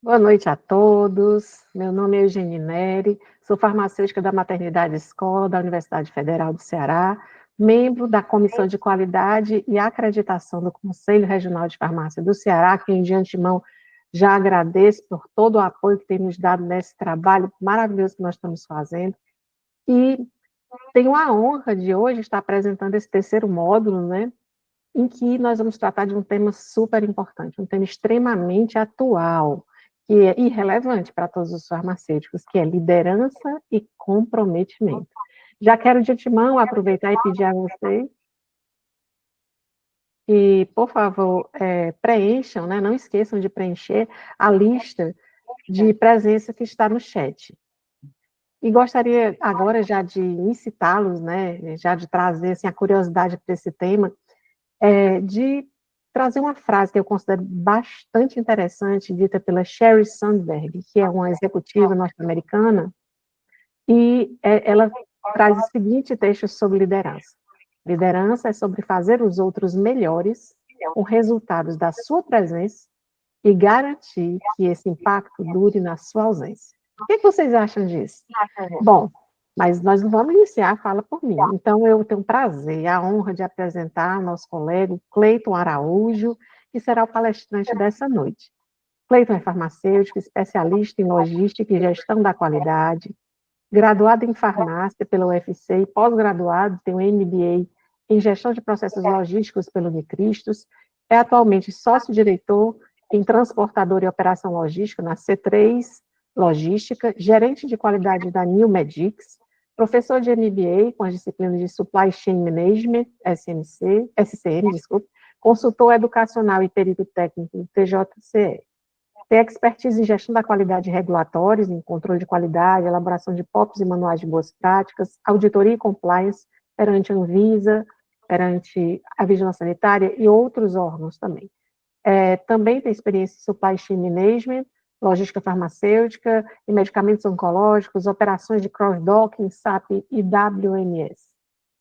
Boa noite a todos. Meu nome é Eugênia Neri, sou farmacêutica da Maternidade Escola da Universidade Federal do Ceará, membro da Comissão de Qualidade e Acreditação do Conselho Regional de Farmácia do Ceará, que de antemão já agradeço por todo o apoio que tem nos dado nesse trabalho maravilhoso que nós estamos fazendo. E tenho a honra de hoje estar apresentando esse terceiro módulo, né, em que nós vamos tratar de um tema super importante, um tema extremamente atual, que é irrelevante para todos os farmacêuticos, que é liderança e comprometimento. Já quero de antemão aproveitar e pedir a vocês que, por favor, preencham, né, não esqueçam de preencher a lista de presença que está no chat. E gostaria agora já de incitá-los, né, já de trazer assim, a curiosidade para esse tema, de trazer uma frase que eu considero bastante interessante, dita pela Sheryl Sandberg, que é uma executiva norte-americana, e ela traz o seguinte texto sobre liderança. Liderança é sobre fazer os outros melhores com resultados da sua presença e garantir que esse impacto dure na sua ausência. O que vocês acham disso? Bom, mas nós não vamos iniciar a fala por mim. Então, eu tenho o prazer e a honra de apresentar nosso colega Cleiton Araújo, que será o palestrante dessa noite. Cleiton é farmacêutico, especialista em logística e gestão da qualidade, graduado em farmácia pela UFC e pós-graduado, tem um MBA em gestão de processos logísticos pelo Unicristos, é atualmente sócio-diretor em transportador e operação logística na C3 Logística, gerente de qualidade da New Medix, professor de MBA com as disciplinas de Supply Chain Management, SCM, desculpe, consultor educacional e perito técnico do TJCE. Tem expertise em gestão da qualidade regulatórios, em controle de qualidade, elaboração de POPs e manuais de boas práticas, auditoria e compliance perante a Anvisa, perante a Vigilância Sanitária e outros órgãos também. Também tem experiência em supply chain management, logística farmacêutica e medicamentos oncológicos, operações de cross-docking, SAP e WMS.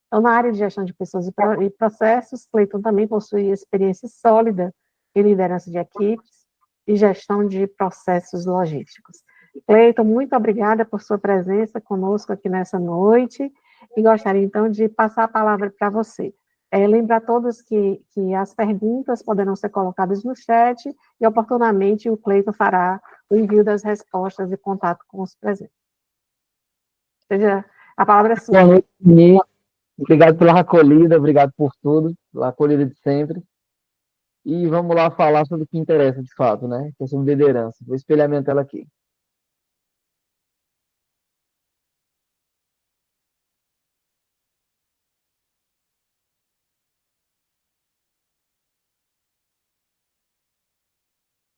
Então, na área de gestão de pessoas e processos, Cleiton também possui experiência sólida em liderança de equipes e gestão de processos logísticos. Cleiton, muito obrigada por sua presença conosco aqui nessa noite e gostaria, então, de passar a palavra para você. Lembrar a todos que as perguntas poderão ser colocadas no chat e, oportunamente, o Cleiton fará o envio das respostas e contato com os presentes. Seja, a palavra é sua. Boa noite, Nini. Obrigado pela acolhida, obrigado por tudo, pela acolhida de sempre. E vamos lá falar sobre o que interessa de fato, né? Que é sobre liderança. Vou espelhar minha tela aqui.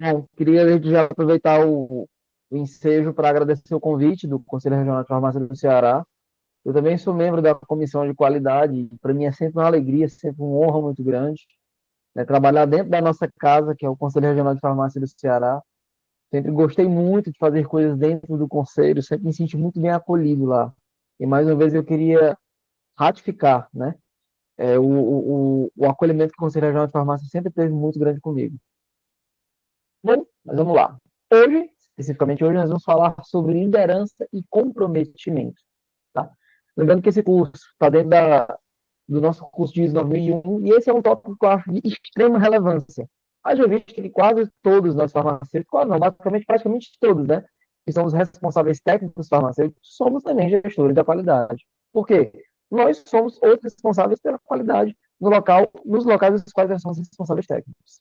Bom, queria desde já aproveitar o ensejo para agradecer o convite do Conselho Regional de Farmácia do Ceará. Eu também sou membro da Comissão de Qualidade, e para mim é sempre uma alegria, sempre uma honra muito grande, né? Trabalhar dentro da nossa casa, que é o Conselho Regional de Farmácia do Ceará. Sempre gostei muito de fazer coisas dentro do conselho, sempre me senti muito bem acolhido lá. E mais uma vez eu queria ratificar, né? O acolhimento que o Conselho Regional de Farmácia sempre teve muito grande comigo. Bom, mas vamos lá. Hoje, especificamente hoje, nós vamos falar sobre liderança e comprometimento. Tá? Lembrando que esse curso está dentro do nosso curso de ISO 9001, e esse é um tópico que eu acho de extrema relevância. Haja visto que quase todos nós farmacêuticos, quase não, basicamente praticamente todos, né, que somos responsáveis técnicos farmacêuticos, somos também gestores da qualidade. Por quê? Nós somos os responsáveis pela qualidade nos locais dos quais nós somos responsáveis técnicos.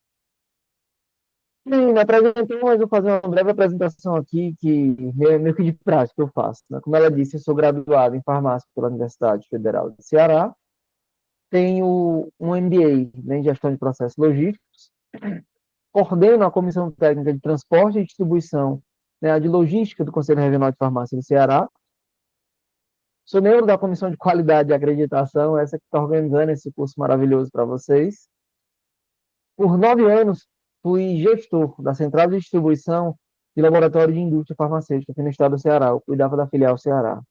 Sim, me apresentei, mas vou fazer uma breve apresentação aqui, que meio que de prática eu faço, né? Como ela disse, eu sou graduado em farmácia pela Universidade Federal do Ceará, tenho um MBA, né, em gestão de processos logísticos, coordeno a Comissão Técnica de Transporte e Distribuição, né, a de Logística do Conselho Regional de Farmácia do Ceará, sou membro da Comissão de Qualidade e Acreditação, essa que está organizando esse curso maravilhoso para vocês. Por 9 anos, fui gestor da Central de Distribuição de Laboratório de Indústria Farmacêutica aqui no estado do Ceará, eu cuidava da filial Ceará.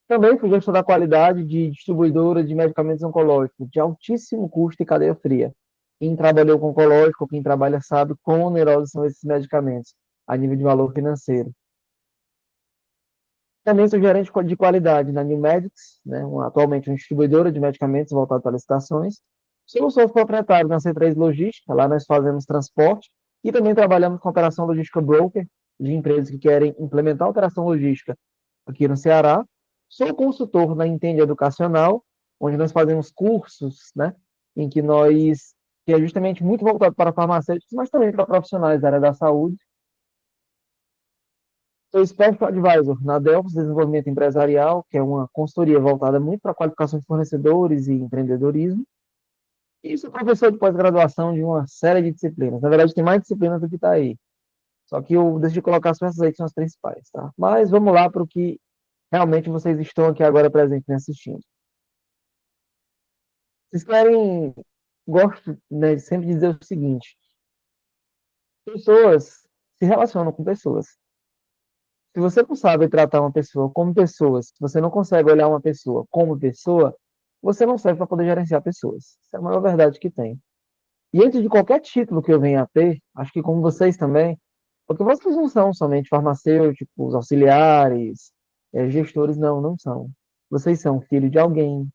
Também fui gestor da qualidade de distribuidora de medicamentos oncológicos de altíssimo custo e cadeia fria. Quem trabalhou com oncológico, quem trabalha sabe quão onerosos são esses medicamentos. a nível de valor financeiro. Também sou gerente de qualidade na New Medics, né, atualmente uma distribuidora de medicamentos voltada para licitações. Sou sócio proprietário na C3 Logística, lá nós fazemos transporte e também trabalhamos com operação logística broker de empresas que querem implementar operação logística aqui no Ceará. Sou consultor na Entende Educacional, onde nós fazemos cursos, né, em que nós, que é justamente muito voltado para farmacêuticos, mas também para profissionais da área da saúde. Sou Special Advisor na Delphos Desenvolvimento Empresarial, que é uma consultoria voltada muito para a qualificação de fornecedores e empreendedorismo. E sou professor de pós-graduação de uma série de disciplinas. Na verdade, tem mais disciplinas do que está aí. Só que eu decidi colocar as peças aí que são as principais, tá? Mas vamos lá para o que realmente vocês estão aqui agora presentes me assistindo. Vocês querem... Gosto, né, sempre de dizer o seguinte. Pessoas se relacionam com pessoas. Se você não sabe tratar uma pessoa como pessoa, se você não consegue olhar uma pessoa como pessoa, você não serve para poder gerenciar pessoas. Essa é a maior verdade que tem. E antes de qualquer título que eu venha a ter, acho que como vocês também, porque vocês não são somente farmacêuticos, auxiliares, gestores, não, não são. Vocês são filhos de alguém,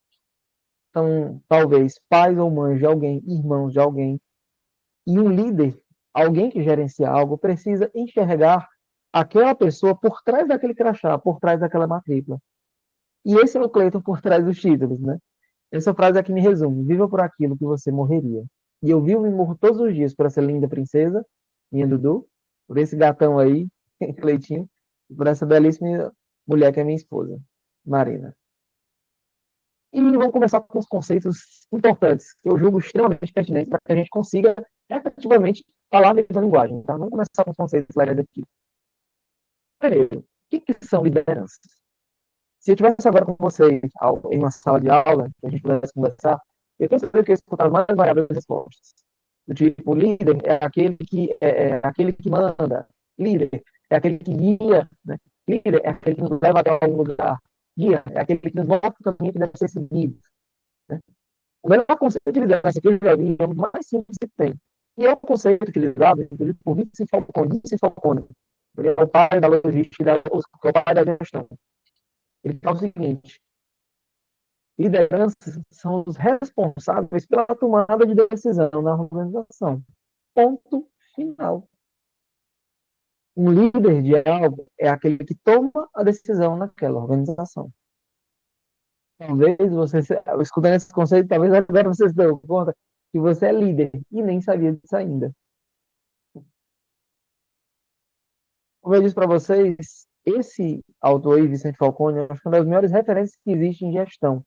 são talvez pais ou mães de alguém, irmãos de alguém. E um líder, alguém que gerencia algo, precisa enxergar aquela pessoa por trás daquele crachá, por trás daquela matrícula. E esse é o Cleiton por trás dos títulos, né? Essa frase aqui me resume: viva por aquilo que você morreria. E eu vivo e morro todos os dias por essa linda princesa, minha Dudu, por esse gatão aí, Cleitinho, e por essa belíssima mulher que é minha esposa, Marina. E vamos começar com os conceitos importantes, que eu julgo extremamente pertinentes para que a gente consiga efetivamente falar a mesma linguagem. Tá? Vamos começar com os conceitos legais aqui. Primeiro, o que são lideranças? Se eu estivesse agora com vocês em uma sala de aula, que a gente pudesse conversar, eu tenho certeza que eu ia escutar as mais variáveis respostas. Do tipo, líder é aquele que manda, líder é aquele que guia, né? Líder é aquele que nos leva até algum lugar, guia é aquele que nos mostra o caminho que deve ser seguido. Né? O melhor conceito de liderança que eu já vi é o mais simples que tem. E é um conceito utilizado, inclusive, por Vincent Falcone. Vincent Falcone, ele é o pai da logística, é o pai da gestão. Ele fala o seguinte: lideranças são os responsáveis pela tomada de decisão na organização. Ponto final. Um líder de algo é aquele que toma a decisão naquela organização. Talvez você, escutando esse conceito, talvez agora você se dê conta que você é líder e nem sabia disso ainda. Como eu disse para vocês, esse autor aí, Vicente Falcone, acho que é uma das melhores referências que existe em gestão.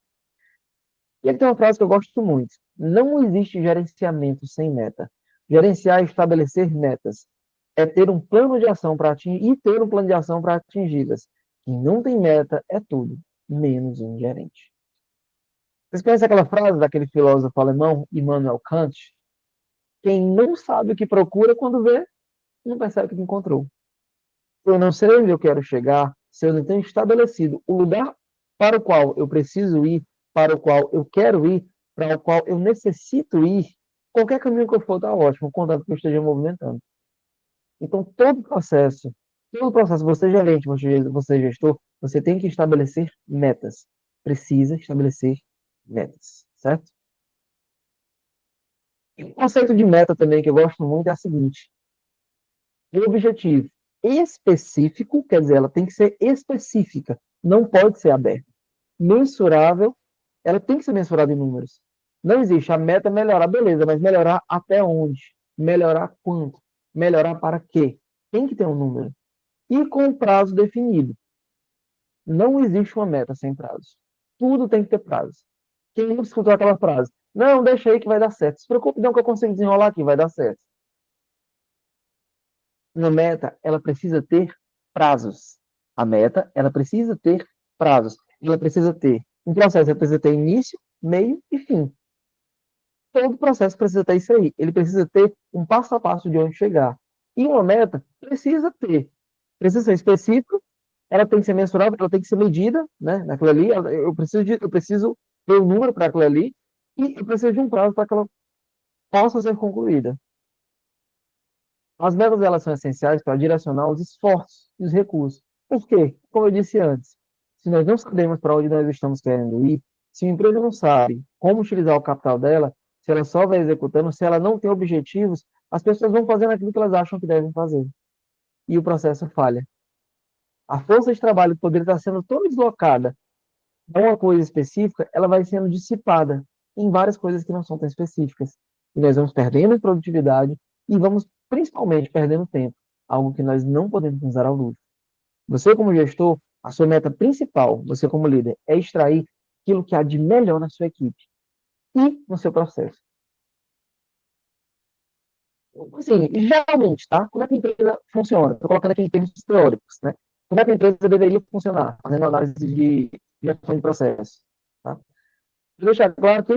E ele tem uma frase que eu gosto muito: não existe gerenciamento sem meta. Gerenciar é estabelecer metas. É ter um plano de ação para atingir e ter um plano de ação para atingi-las. Quem não tem meta é tudo, menos um gerente. Vocês conhecem aquela frase daquele filósofo alemão, Immanuel Kant? Quem não sabe o que procura, quando vê, não percebe o que encontrou. Eu não sei onde eu quero chegar se eu não tenho estabelecido o lugar para o qual eu preciso ir, para o qual eu quero ir, para o qual eu necessito ir. Qualquer caminho que eu for está ótimo, contanto que eu esteja movimentando. Então, todo processo, você gerente, você gestor, você tem que estabelecer metas. Precisa estabelecer metas, certo? E o conceito de meta também, que eu gosto muito, é o seguinte: o objetivo específico, quer dizer, ela tem que ser específica, não pode ser aberta. Mensurável, ela tem que ser mensurada em números. Não existe a meta melhorar, beleza, mas melhorar até onde? Melhorar quanto? Melhorar para quê? Tem que ter um número. E com o prazo definido. Não existe uma meta sem prazo. Tudo tem que ter prazo. Quem não escutou aquela frase? Não, deixa aí que vai dar certo. Se preocupe não que eu consigo desenrolar aqui, vai dar certo. Uma meta, ela precisa ter prazos. A meta, ela precisa ter prazos. Ela precisa ter um processo, ela precisa ter início, meio e fim. Todo processo precisa ter isso aí. Ele precisa ter um passo a passo de onde chegar. E uma meta precisa ser específica, ela tem que ser mensurável, ela tem que ser medida, né, naquilo ali. Eu preciso ter um número para aquilo ali e eu preciso de um prazo para que ela possa ser concluída. As metas, elas são essenciais para direcionar os esforços e os recursos. Por quê? Como eu disse antes, se nós não sabemos para onde nós estamos querendo ir, se a empresa não sabe como utilizar o capital dela, se ela só vai executando, se ela não tem objetivos, as pessoas vão fazendo aquilo que elas acham que devem fazer. E o processo falha. A força de trabalho que poderia estar sendo toda deslocada para uma coisa específica, ela vai sendo dissipada em várias coisas que não são tão específicas. E nós vamos perdendo em produtividade e vamos principalmente perdendo tempo, algo que nós não podemos usar ao luxo. Você, como gestor, a sua meta principal, você como líder, é extrair aquilo que há de melhor na sua equipe e no seu processo. Assim, geralmente, tá? Como é que a empresa funciona? Estou colocando aqui em termos teóricos, né? Como é que a empresa deveria funcionar? Fazendo análise de gestão de processo, tá? Vou deixar claro que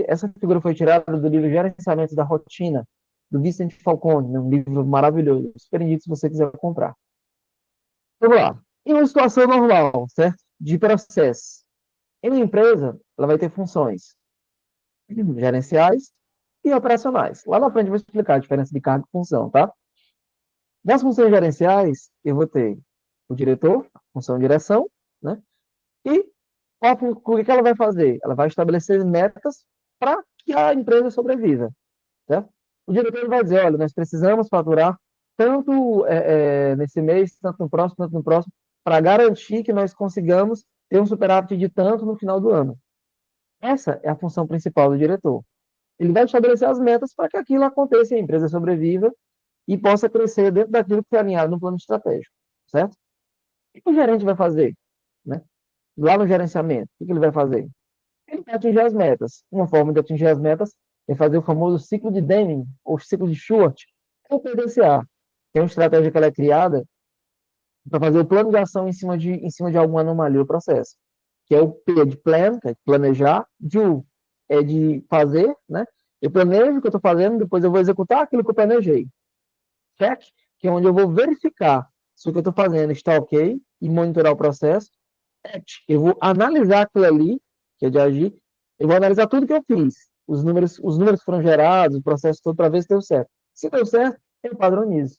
essa figura foi tirada do livro Gerenciamento da Rotina, do Vicente Falcone, né? Um livro maravilhoso. Super indico se você quiser comprar. Vamos lá. Em uma situação normal, certo? De processo. Em uma empresa, ela vai ter funções gerenciais e operacionais. Lá na frente eu vou explicar a diferença de cargo e função, tá? Nas funções gerenciais, eu vou ter o diretor, função de direção, né? E o que ela vai fazer? Ela vai estabelecer metas para que a empresa sobreviva, certo? O diretor vai dizer, olha, nós precisamos faturar tanto nesse mês, tanto no próximo, para garantir que nós consigamos ter um superávit de tanto no final do ano. Essa é a função principal do diretor. Ele vai estabelecer as metas para que aquilo aconteça e a empresa sobreviva e possa crescer dentro daquilo que foi alinhado no plano estratégico, certo? O que o gerente vai fazer? Né? Lá no gerenciamento, o que ele vai fazer? Ele vai atingir as metas. Uma forma de atingir as metas é fazer o famoso ciclo de Deming, ou ciclo de Short, que é o PDCA, que é uma estratégia que ela é criada para fazer o plano de ação em cima de alguma anomalia do processo. Que é o P de plan, que é de planejar, do é de fazer, né? Eu planejo o que eu estou fazendo, depois eu vou executar aquilo que eu planejei. Check, que é onde eu vou verificar se o que eu estou fazendo está ok e monitorar o processo. Act, eu vou analisar aquilo ali, que é de agir, eu vou analisar tudo que eu fiz, os números que foram gerados, o processo todo, para ver se deu certo. Se deu certo, eu padronizo.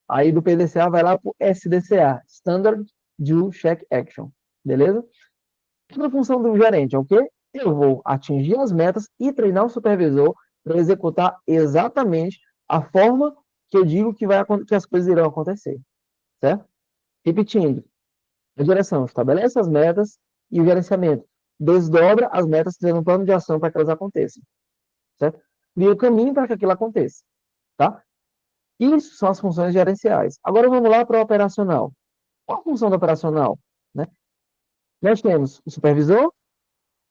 Aí do PDCA vai lá para o SDCA, Standard Due Check Action. Beleza? Outra função do gerente é o quê? Eu vou atingir as metas e treinar o supervisor para executar exatamente a forma que eu digo que as coisas irão acontecer. Certo? Repetindo, a direção estabelece as metas e o gerenciamento desdobra as metas, trazendo um plano de ação para que elas aconteçam. Certo? E o caminho para que aquilo aconteça. Tá? Isso são as funções gerenciais. Agora vamos lá para o operacional. Qual a função do operacional? Né? Nós temos o supervisor,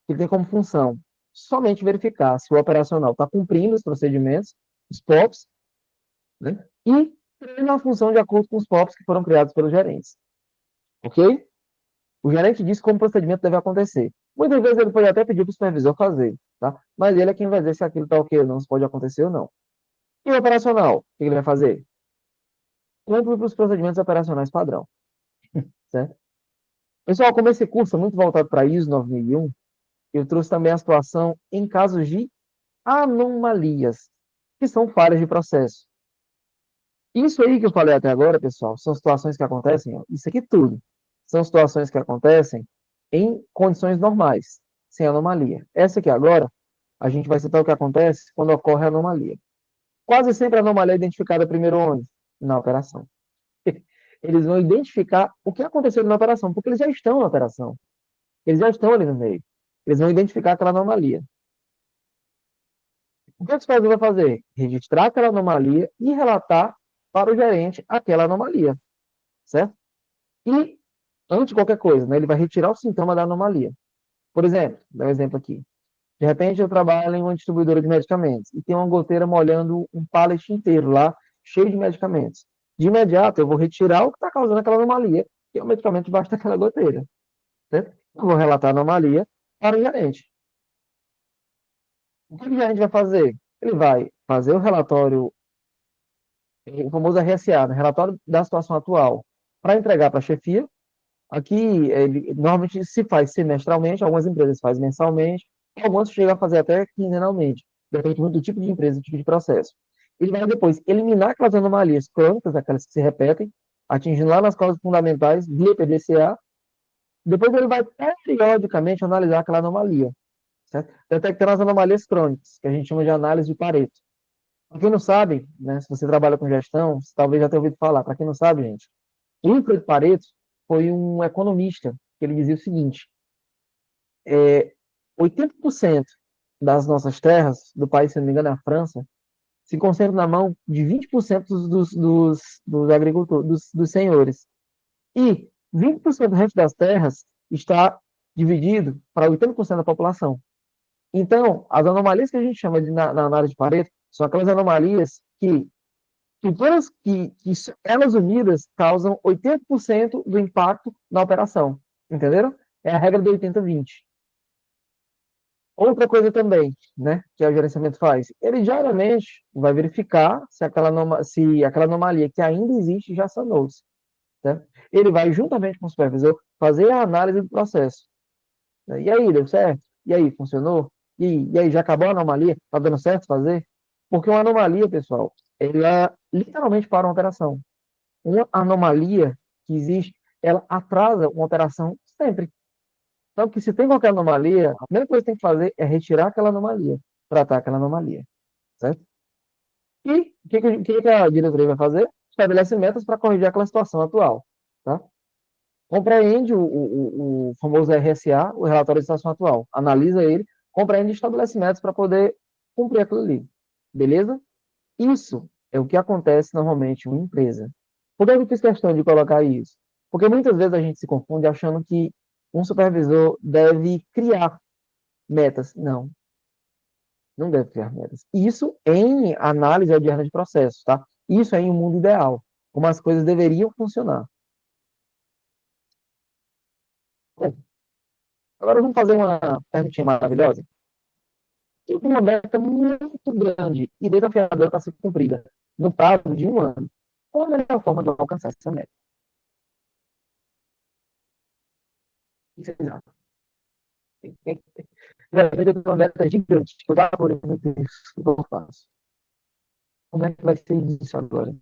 que tem como função somente verificar se o operacional está cumprindo os procedimentos, os POPs, né? E treina a função de acordo com os POPs que foram criados pelos gerentes. Ok? O gerente diz como o procedimento deve acontecer. Muitas vezes ele pode até pedir para o supervisor fazer, tá? Mas ele é quem vai dizer se aquilo está ok ou não, se pode acontecer ou não. E o operacional, o que ele vai fazer? Cumpre os procedimentos operacionais padrão, certo? Pessoal, como esse curso é muito voltado para ISO 9001, eu trouxe também a situação em casos de anomalias, que são falhas de processo. Isso aí que eu falei até agora, pessoal, são situações que acontecem, ó, isso aqui tudo, são situações que acontecem em condições normais, sem anomalia. Essa aqui agora, a gente vai citar o que acontece quando ocorre a anomalia. Quase sempre a anomalia é identificada primeiro onde? Na operação. Eles vão identificar o que aconteceu na operação, porque eles já estão na operação. Eles já estão ali no meio. Eles vão identificar aquela anomalia. O que o supervisor vai fazer? Registrar aquela anomalia e relatar para o gerente aquela anomalia, certo? E, antes de qualquer coisa, né, ele vai retirar o sintoma da anomalia. Por exemplo, vou dar um exemplo aqui. De repente, eu trabalho em uma distribuidora de medicamentos e tem uma goteira molhando um pallet inteiro lá, cheio de medicamentos. De imediato, eu vou retirar o que está causando aquela anomalia, que é o medicamento debaixo daquela goteira, certo? Eu vou relatar a anomalia para o gerente. O que o gerente vai fazer? Ele vai fazer o relatório, o famoso RSA, né? Relatório da situação atual, para entregar para a chefia. Aqui, ele normalmente se faz semestralmente, algumas empresas fazem mensalmente, algumas chegam a fazer até quinzenalmente. Depende muito do tipo de empresa, do tipo de processo. ele vai depois eliminar aquelas anomalias crônicas, aquelas que se repetem, atingindo lá nas causas fundamentais via PDCA. Depois ele vai periodicamente analisar aquela anomalia, certo? Detectando as anomalias crônicas, que a gente chama de análise de Pareto. Para quem não sabe, né, se você trabalha com gestão, você talvez já tenha ouvido falar. Para quem não sabe, gente, o Wilfred Pareto foi um economista que ele dizia o seguinte: 80% das nossas terras, do país, se não me engano, é a França, se concentra na mão de 20% dos agricultores, dos senhores. E 20% do resto das terras está dividido para 80% da população. Então, as anomalias que a gente chama de na análise de Pareto são aquelas anomalias que elas unidas causam 80% do impacto na operação. Entenderam? É a regra do 80-20. Outra coisa também, né, que o gerenciamento faz, ele diariamente vai verificar se aquela anomalia que ainda existe já sanou-se. Certo? Ele vai, juntamente com o supervisor, fazer a análise do processo. E aí, deu certo? E aí, funcionou? E aí, já acabou a anomalia? Está dando certo fazer? Porque uma anomalia, pessoal, ela literalmente para uma operação. Uma anomalia que existe, ela atrasa uma operação sempre. Então, que se tem qualquer anomalia, a primeira coisa que tem que fazer é retirar aquela anomalia, tratar aquela anomalia, certo? E o que a diretoria vai fazer? Estabelece metas para corrigir aquela situação atual, tá? Compreende o famoso RSA, o relatório de situação atual, analisa ele, compreende e estabelece metas para poder cumprir aquilo ali, beleza? Isso é o que acontece normalmente em uma empresa. Por que eu fiz questão de colocar isso? Porque muitas vezes a gente se confunde achando que um supervisor deve criar metas. Não, não deve criar metas. Isso em análise diária de processos, tá? Isso é em um mundo ideal, como as coisas deveriam funcionar. Bom, agora vamos fazer uma perguntinha maravilhosa. E uma meta muito grande e desafiadora para ser cumprida no prazo de um ano. Qual a melhor forma de alcançar essa meta? O que vocês acham? Realmente eu tenho uma meta gigante, que eu já por muito isso que eu faço. Como é que vai ser isso agora?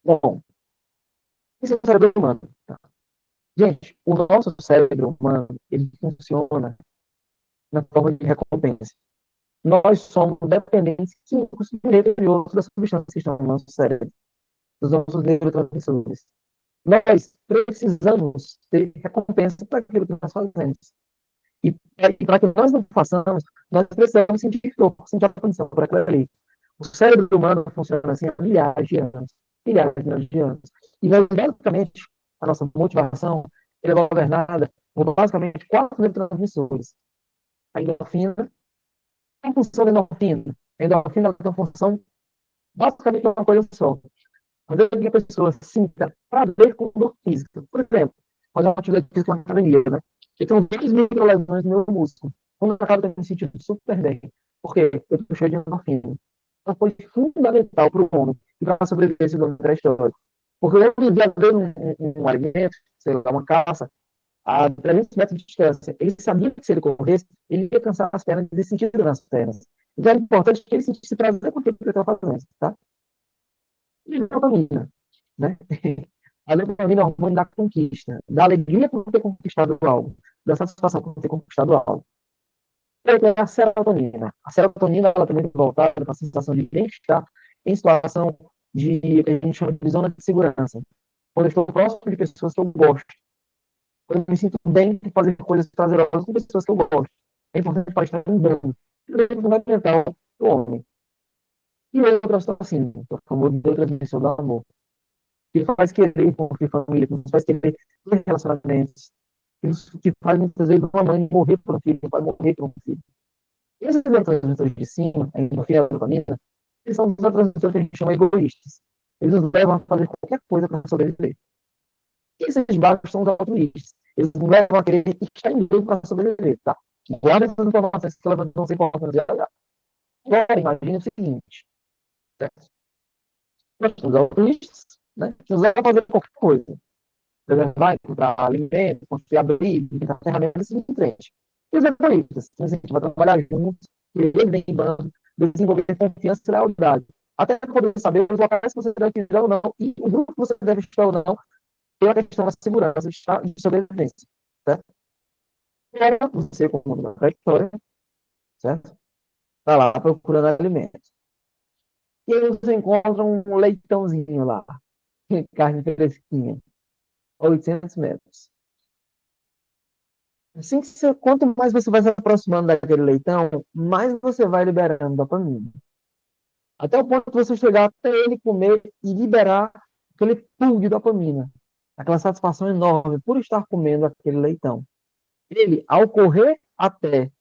Bom, isso é o cérebro humano. Tá? Gente, o nosso cérebro humano, ele funciona na forma de recompensa. Nós somos dependentes químicos e outros das substâncias que estão no nosso cérebro, dos nossos neurotransmissores. Nós precisamos ter recompensa para aquilo que nós fazemos. E para que nós não façamos, nós precisamos sentir dor, sentir a punição por aquilo ali. O cérebro humano funciona assim há milhares de anos. Milhares de anos. E, basicamente, a nossa motivação é governada por basicamente quatro neurotransmissores. A endorfina, a função da endorfina. A endorfina tem uma função basicamente uma coisa só. Fazer com que a pessoa sinta prazer com dor física. Por exemplo, fazer uma atividade física na academia, né? Eu tenho 10 microlesões no meu músculo. Quando eu acabo me sentindo super bem. Porque eu estou cheio de endorfina. Então foi fundamental para o homem e para a sobrevivência do pré-histórico. Porque eu vivia ver um alimento, sei lá, uma caça, a 300 metros de distância. Ele sabia que se ele corresse, ele ia cansar as pernas e sentir dor nas pernas. Então era importante que ele sentisse prazer com aquilo que ele estava fazendo, tá? E a dopamina, né? A dopamina é o hormônio da conquista, da alegria por ter conquistado algo, da satisfação por ter conquistado algo. É a serotonina. A serotonina ela também é voltada para a sensação de bem-estar em situação de que a gente chama de zona de segurança. Quando eu estou próximo de pessoas que eu gosto. Quando eu me sinto bem de fazer coisas prazerosas com pessoas que eu gosto. É importante para estar lembrando. Isso é fundamental para o homem. E outra situação, o famoso neurotransmissor do amor. Que faz querer construir família, que nos faz querer ter relacionamentos, que faz muitas vezes uma mãe morrer por um filho, um pai morrer por um filho. Esses neurotransmissores de cima, a endorfina e a dopamina, eles são os neurotransmissores que a gente chama egoístas. Eles nos levam a fazer qualquer coisa para sobreviver. E esses baixos são os altruístas. Eles nos levam a querer estar em grupo para sobreviver, tá? Guarda essas informações que elas vão ser importantes. Agora, imagine o seguinte, certo? Nós temos altruístas, né? Que nos levam a fazer qualquer coisa. Vai comprar alimento, construir abrigo, ferramentas e em frente. E os egoístas, a gente vai trabalhar juntos, eles vêm em bando, desenvolver confiança e lealdade. Até para poder saber os locais que você deve pisar ou não, e o grupo que você deve estar ou não, pela questão da segurança de sobrevivência. Certo? Era você, como na trajetória, certo? Está lá procurando alimentos. E aí você encontra um leitãozinho lá, carne fresquinha, a 800 metros. Assim que você, quanto mais você vai se aproximando daquele leitão, mais você vai liberando dopamina. Até o ponto de você chegar até ele comer e liberar aquele pool de dopamina. Aquela satisfação enorme por estar comendo aquele leitão. Ele, ao correr até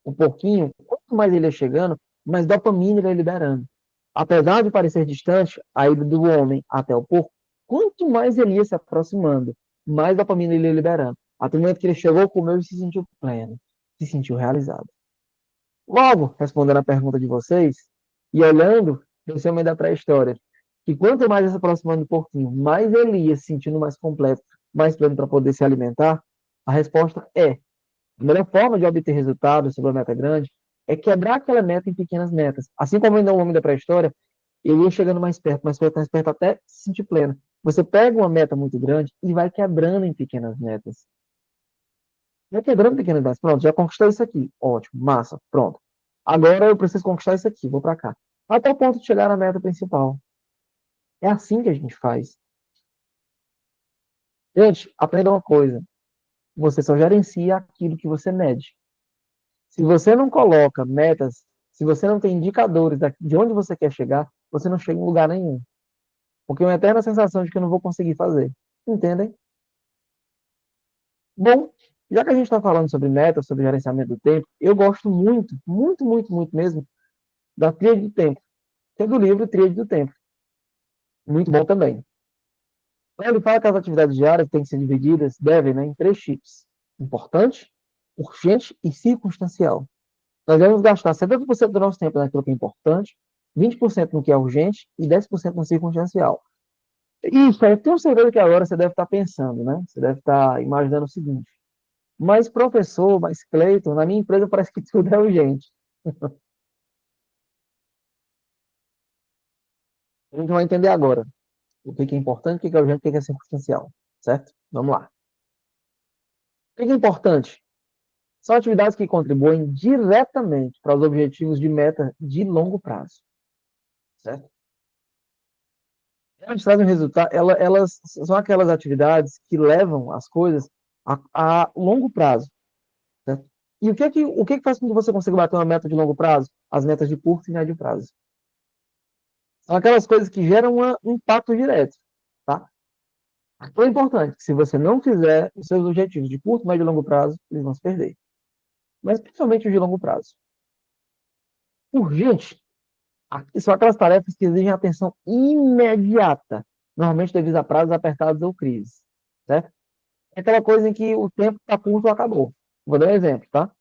o porquinho, quanto mais ele ia chegando, mais dopamina ele ia liberando. Apesar de parecer distante, a ida do homem até o porco, quanto mais ele ia se aproximando, mais dopamina ele ia liberando. Até o momento que ele chegou, comeu e se sentiu pleno, se sentiu realizado. Logo, respondendo a pergunta de vocês, e olhando esse homem da pré-história, que quanto mais ele se aproximando do porquinho, mais ele ia se sentindo mais completo, mais pleno para poder se alimentar, a resposta é: a melhor forma de obter resultados sobre a meta grande é quebrar aquela meta em pequenas metas. Assim como ainda o homem da pré-história, ele ia chegando mais perto até se sentir pleno. Você pega uma meta muito grande e vai quebrando em pequenas metas. Vai quebrando pequenas metas. Pronto, já conquistei isso aqui. Ótimo, massa, pronto. Agora eu preciso conquistar isso aqui, vou para cá. Até o ponto de chegar na meta principal. É assim que a gente faz. Gente, aprenda uma coisa. Você só gerencia aquilo que você mede. Se você não coloca metas, se você não tem indicadores de onde você quer chegar, você não chega em lugar nenhum. Porque é uma eterna sensação de que eu não vou conseguir fazer. Entendem? Bom, já que a gente está falando sobre metas, sobre gerenciamento do tempo, eu gosto muito, muito, muito, muito mesmo da Tríade do Tempo, que é do livro Tríade do Tempo. Muito bom também. Ele fala que as atividades diárias têm que ser divididas, devem, né, em três tipos: importante, urgente e circunstancial. Nós devemos gastar 70% do nosso tempo naquilo que é importante, 20% no que é urgente e 10% no circunstancial. Isso, eu tenho certeza que agora você deve estar pensando, né? Você deve estar imaginando o seguinte: mas professor, mas Cleiton, na minha empresa parece que tudo é urgente. A gente vai entender agora o que é importante, o que é urgente, o que é circunstancial, certo? Vamos lá. O que é importante? São atividades que contribuem diretamente para os objetivos de meta de longo prazo, certo? Elas trazem resultado, elas são aquelas atividades que levam as coisas a longo prazo, certo? E o que faz com que você consiga bater uma meta de longo prazo? As metas de curto e médio prazo. São aquelas coisas que geram um impacto direto, tá? Então é importante que se você não fizer os seus objetivos de curto, médio e longo prazo, eles vão se perder. Mas principalmente os de longo prazo. Urgente, são aquelas tarefas que exigem atenção imediata, normalmente devido a prazos apertados ou crises, certo? É aquela coisa em que o tempo está curto ou acabou. Vou dar um exemplo, tá?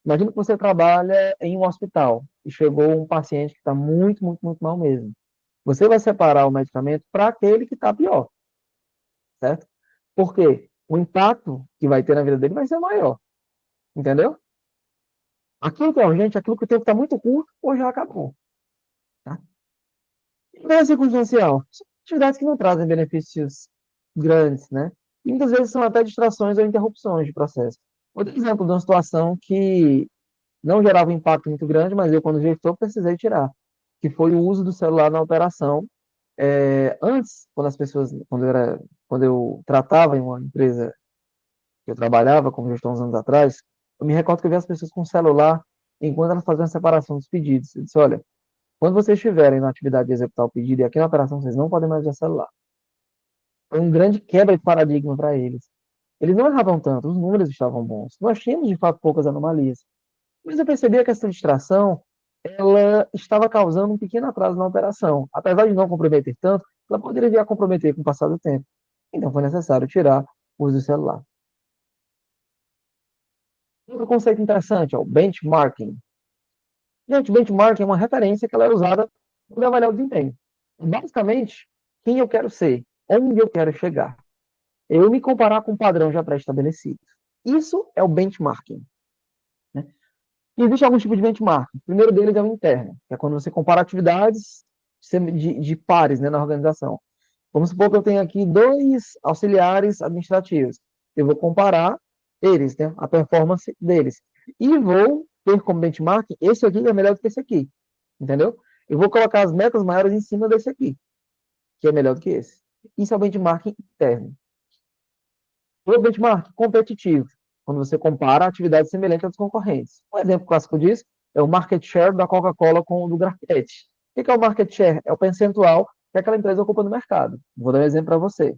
Imagina que você trabalha em um hospital e chegou um paciente que está muito, muito, muito mal mesmo. Você vai separar o medicamento para aquele que está pior, certo? Porque o impacto que vai ter na vida dele vai ser maior, entendeu? Aquilo que é urgente, aquilo que o tempo está muito curto ou já acabou, tá? E não é circunstancial. São atividades que não trazem benefícios grandes, né? E muitas vezes são até distrações ou interrupções de processo. Outro exemplo de uma situação que não gerava um impacto muito grande, mas eu, quando gestor, precisei tirar, que foi o uso do celular na operação. Antes, quando eu tratava em uma empresa que eu trabalhava como gestor uns anos atrás, eu me recordo que eu via as pessoas com o celular enquanto elas faziam a separação dos pedidos. Eu disse: olha, quando vocês estiverem na atividade de executar o pedido e aqui na operação vocês não podem mais usar celular. Foi um grande quebra de paradigma para eles. Eles não erravam tanto, os números estavam bons. Nós tínhamos, de fato, poucas anomalias. Mas eu percebia que essa distração ela estava causando um pequeno atraso na operação. Apesar de não comprometer tanto, ela poderia vir a comprometer com o passar do tempo. Então foi necessário tirar o uso do celular. Outro conceito interessante é o benchmarking. Gente, o benchmarking é uma referência que ela é usada para avaliar o desempenho. Basicamente, quem eu quero ser, onde eu quero chegar. Eu me comparar com um padrão já pré-estabelecido. Isso é o benchmarking, né? E existe algum tipo de benchmark. O primeiro deles é o interno, que é quando você compara atividades de pares, né, na organização. Vamos supor que eu tenho aqui dois auxiliares administrativos. Eu vou comparar eles, né, a performance deles. E vou ter como benchmark, esse aqui é melhor do que esse aqui. Entendeu? Eu vou colocar as metas maiores em cima desse aqui, que é melhor do que esse. Isso é o benchmark interno. O benchmark competitivo, quando você compara atividades semelhantes aos concorrentes. Um exemplo clássico disso é o market share da Coca-Cola com o do Grafite. O que é o market share? É o percentual que aquela empresa ocupa no mercado. Vou dar um exemplo para você.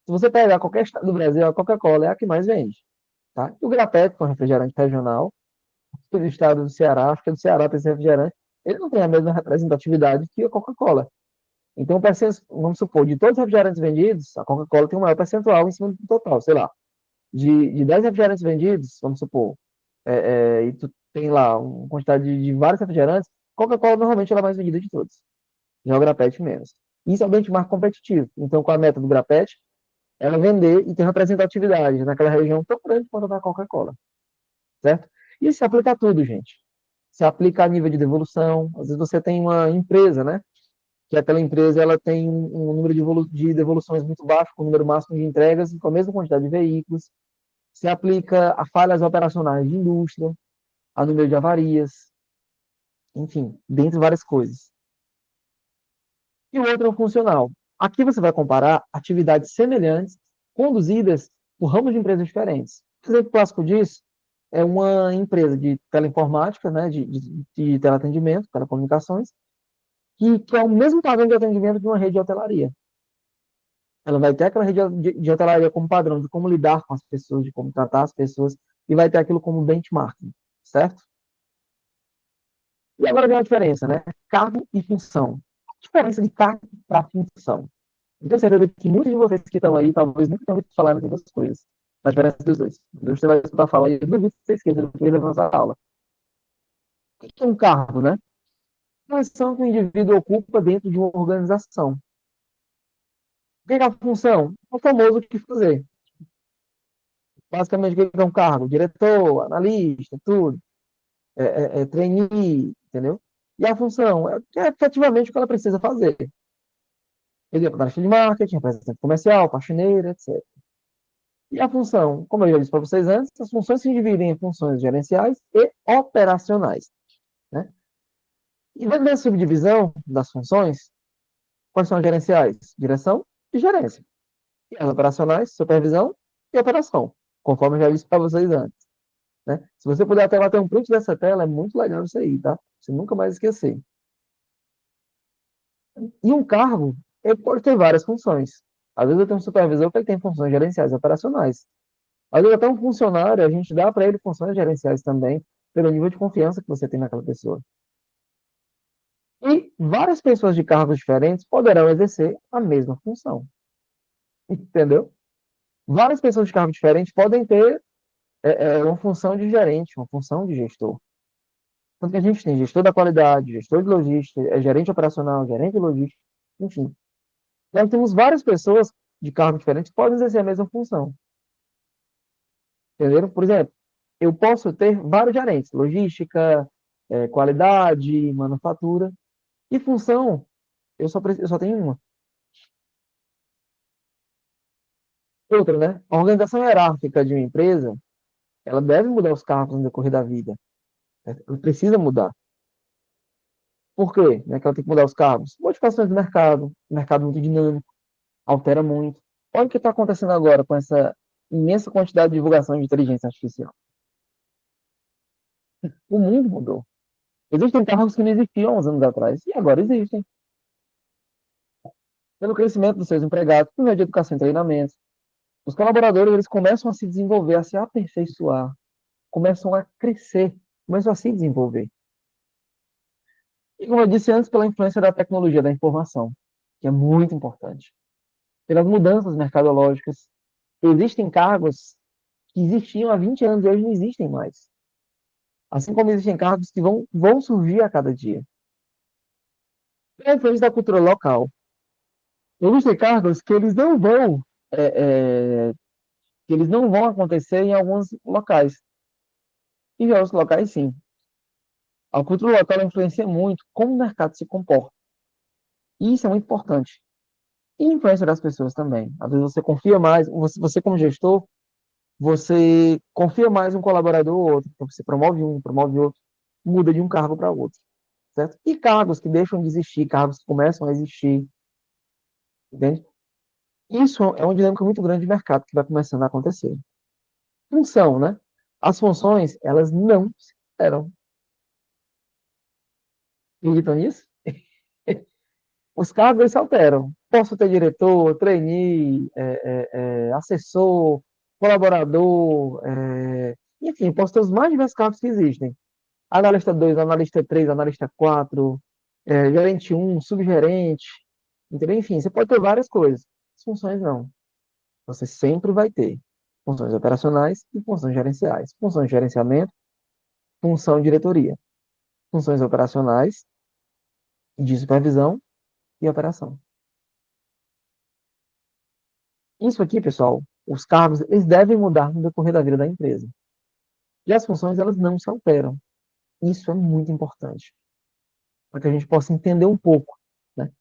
Se você pegar qualquer estado do Brasil, a Coca-Cola é a que mais vende. Tá? E o Grapete, que é um refrigerante regional, do estado do Ceará, acho que é do Ceará tem esse refrigerante, ele não tem a mesma representatividade que a Coca-Cola. Então, vamos supor, de todos os refrigerantes vendidos, a Coca-Cola tem o maior percentual em cima do total, sei lá. De 10 refrigerantes vendidos, vamos supor, e tu tem lá uma quantidade de vários refrigerantes, Coca-Cola normalmente ela é mais vendida de todos. Já o Grapete menos. Isso é o benchmark competitivo. Então, com a meta do Grapete, ela vender e ter representatividade naquela região tão grande quanto a da Coca-Cola, certo? E isso se aplica a tudo, gente. Se aplica a nível de devolução. Às vezes você tem uma empresa, né? Que aquela empresa ela tem um número de devoluções muito baixo, com o número máximo de entregas, com a mesma quantidade de veículos. Se aplica a falhas operacionais de indústria, a número de avarias, enfim, dentre várias coisas. E o outro é o funcional. Aqui você vai comparar atividades semelhantes conduzidas por ramos de empresas diferentes. Um exemplo clássico disso é uma empresa de teleinformática, né, de teleatendimento, telecomunicações, que é o mesmo padrão de atendimento de uma rede de hotelaria. Ela vai ter aquela rede de hotelaria como padrão de como lidar com as pessoas, de como tratar as pessoas, e vai ter aquilo como benchmarking, certo? E agora vem a diferença, né? Cargo e função. A diferença de cargo para função. Eu tenho certeza que muitos de vocês que estão aí, talvez nunca tenham ouvido falar nessas duas coisas. A diferença dos dois. Você vai escutar falar e eu duvido que você esqueça do que ele nossa aula. O que é um cargo, né? Uma função que o indivíduo ocupa dentro de uma organização. O que é a função? É o famoso o que fazer. Basicamente, o que é um cargo? Diretor, analista, tudo. Trainee, entendeu? E a função é efetivamente o que ela precisa fazer. Exemplo, tarefa de marketing, representante comercial, faxineira, etc. E a função, como eu já disse para vocês antes, as funções se dividem em funções gerenciais e operacionais. Né? E dentro dessa subdivisão das funções, quais são as gerenciais? Direção e gerência. E as operacionais, supervisão e operação, conforme eu já disse para vocês antes. Né? Se você puder até bater um print dessa tela, é muito legal isso aí, tá? Você nunca mais esquecer. E um cargo, ele pode ter várias funções. Às vezes eu tenho um supervisor que ele tem funções gerenciais e operacionais. Às vezes até um funcionário, a gente dá para ele funções gerenciais também, pelo nível de confiança que você tem naquela pessoa. E várias pessoas de cargos diferentes poderão exercer a mesma função. Entendeu? Várias pessoas de cargos diferentes podem ter uma função de gerente, uma função de gestor. Tanto que a gente tem gestor da qualidade, gestor de logística, gerente operacional, gerente de logística, enfim. Nós temos várias pessoas de cargos diferentes que podem exercer a mesma função. Entenderam? Por exemplo, eu posso ter vários gerentes, logística, qualidade, manufatura, e função, eu só tenho uma. Outra, né? A organização hierárquica de uma empresa, ela deve mudar os cargos no decorrer da vida. Né? Ela precisa mudar. Por quê? Né, que ela tem que mudar os cargos? Modificações do mercado muito dinâmico, altera muito. Olha o que está acontecendo agora com essa imensa quantidade de divulgação de inteligência artificial. O mundo mudou. Existem cargos que não existiam há uns anos atrás, e agora existem. Pelo crescimento dos seus empregados, por meio de educação e treinamento, os colaboradores eles começam a se desenvolver, a se aperfeiçoar, começam a crescer, começam a se desenvolver. E como eu disse antes, pela influência da tecnologia da informação, que é muito importante. Pelas mudanças mercadológicas, existem cargos que existiam há 20 anos e hoje não existem mais. Assim como existem cargos que vão surgir a cada dia. Pela influência da cultura local. Existem cargos que eles não vão, que eles não vão acontecer em alguns locais. E já outros locais, sim. A cultura local influencia muito como o mercado se comporta. E isso é muito importante. E a influência das pessoas também. Às vezes você confia mais, você como gestor, você confia mais um colaborador ou outro. Então você promove um, promove outro, muda de um cargo para outro. Certo? E cargos que deixam de existir, cargos que começam a existir. Entende? Isso é uma dinâmica muito grande de mercado que vai começando a acontecer. Função, né? As funções, elas não se alteram. Acreditam nisso? Os cargos eles se alteram. Posso ter diretor, trainee, assessor, colaborador, enfim, posso ter os mais diversos cargos que existem. Analista 2, analista 3, analista 4, gerente um, subgerente, entendeu? Enfim, você pode ter várias coisas. As funções não. Você sempre vai ter funções operacionais e funções gerenciais. Funções de gerenciamento, função de diretoria. Funções operacionais, de supervisão e operação. Isso aqui, pessoal, os cargos, eles devem mudar no decorrer da vida da empresa. E as funções, elas não se alteram. Isso é muito importante, para que a gente possa entender um pouco, né,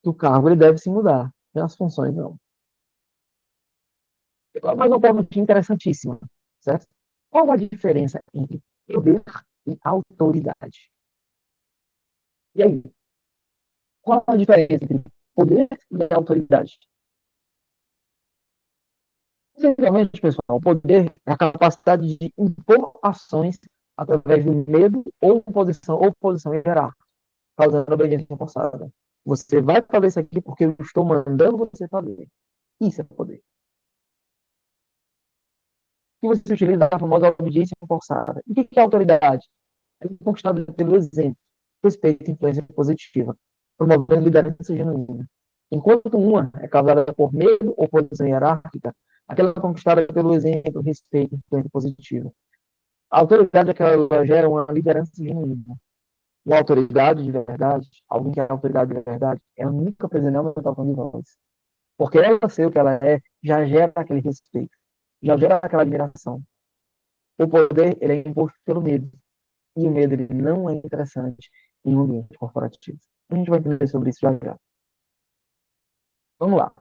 que o cargo ele deve se mudar, e as funções não. Mas uma pergunta interessantíssima, certo? Qual a diferença entre poder e autoridade? E aí, qual a diferença entre poder e autoridade? Essencialmente, pessoal, o poder é a capacidade de impor ações através do medo ou posição hierárquica, causando obediência forçada. Você vai fazer isso aqui porque eu estou mandando você fazer. Isso é poder. E você utiliza a famosa obediência forçada. E o que é autoridade? É conquistada pelo exemplo, respeito e influência positiva, promovendo liderança genuína. Enquanto uma é causada por medo ou posição hierárquica, aquela conquistada pelo exemplo, respeito e influência positiva. A autoridade é que ela gera uma liderança genuína. Uma autoridade de verdade, alguém que é autoridade de verdade, ela nunca precisa aumentar o tom de voz. Porque ela ser o que ela é, já gera aquele respeito, já gera aquela admiração. O poder, ele é imposto pelo medo. E o medo, ele não é interessante em um ambiente corporativo. A gente vai entender sobre isso já já. Vamos lá.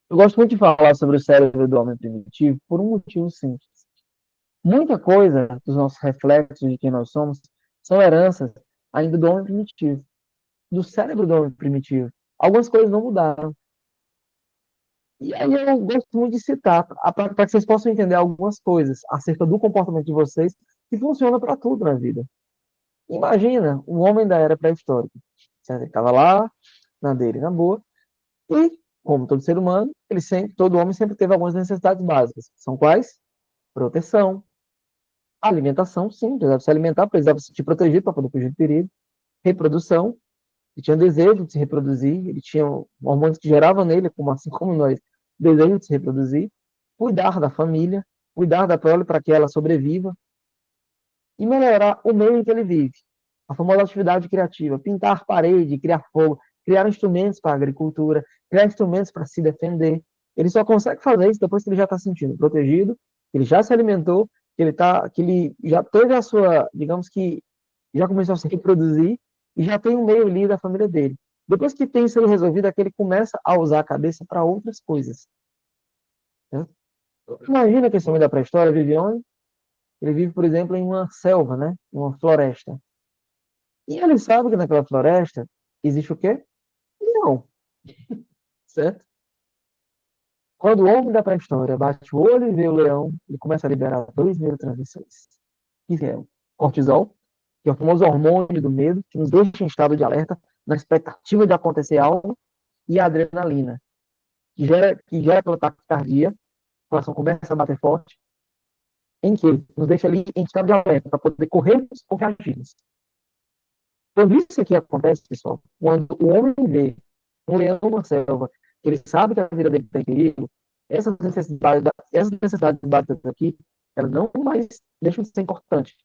Eu gosto muito de falar sobre o cérebro do homem primitivo por um motivo simples. Muita coisa dos nossos reflexos de quem nós somos são heranças ainda do homem primitivo, do cérebro do homem primitivo. Algumas coisas não mudaram. E aí eu gosto muito de citar, para que vocês possam entender algumas coisas acerca do comportamento de vocês que funciona para tudo na vida. Imagina um homem da era pré-histórica. Ele estava lá, na dele, na boa, e, como todo ser humano, todo homem sempre teve algumas necessidades básicas. São quais? Proteção, alimentação, sim, precisava se alimentar, precisava se proteger para poder fugir do perigo. Reprodução, ele tinha desejo de se reproduzir, ele tinha hormônios que geravam nele, como assim como nós, desejo de se reproduzir. Cuidar da família, cuidar da prole para que ela sobreviva e melhorar o meio em que ele vive. A famosa atividade criativa, pintar parede, criar fogo, criar instrumentos para a agricultura, criar instrumentos para se defender. Ele só consegue fazer isso depois que ele já está se sentindo protegido, que ele já se alimentou, que ele já teve a sua, digamos que já começou a se reproduzir e já tem um meio ali da família dele. Depois que tem isso resolvido, é que ele começa a usar a cabeça para outras coisas. Né? Imagina que esse homem da pré-história vive onde? Ele vive, por exemplo, em uma selva, né? Uma floresta. E ele sabe que naquela floresta existe o quê? Não, certo? Quando o homem da pré-história bate o olho e vê o leão, ele começa a liberar dois neurotransmissores. Que é o cortisol, que é o famoso hormônio do medo, que nos deixa em estado de alerta, na expectativa de acontecer algo, e a adrenalina, que gera aquela taquicardia, o coração começa a bater forte, em que nos deixa ali em estado de alerta, para poder corrermos ou reagirmos. Quando isso aqui acontece, pessoal, quando o homem vê um leão numa selva, que ele sabe que a vida dele está em perigo, essas necessidades básicas aqui, elas não mais deixam de ser importantes.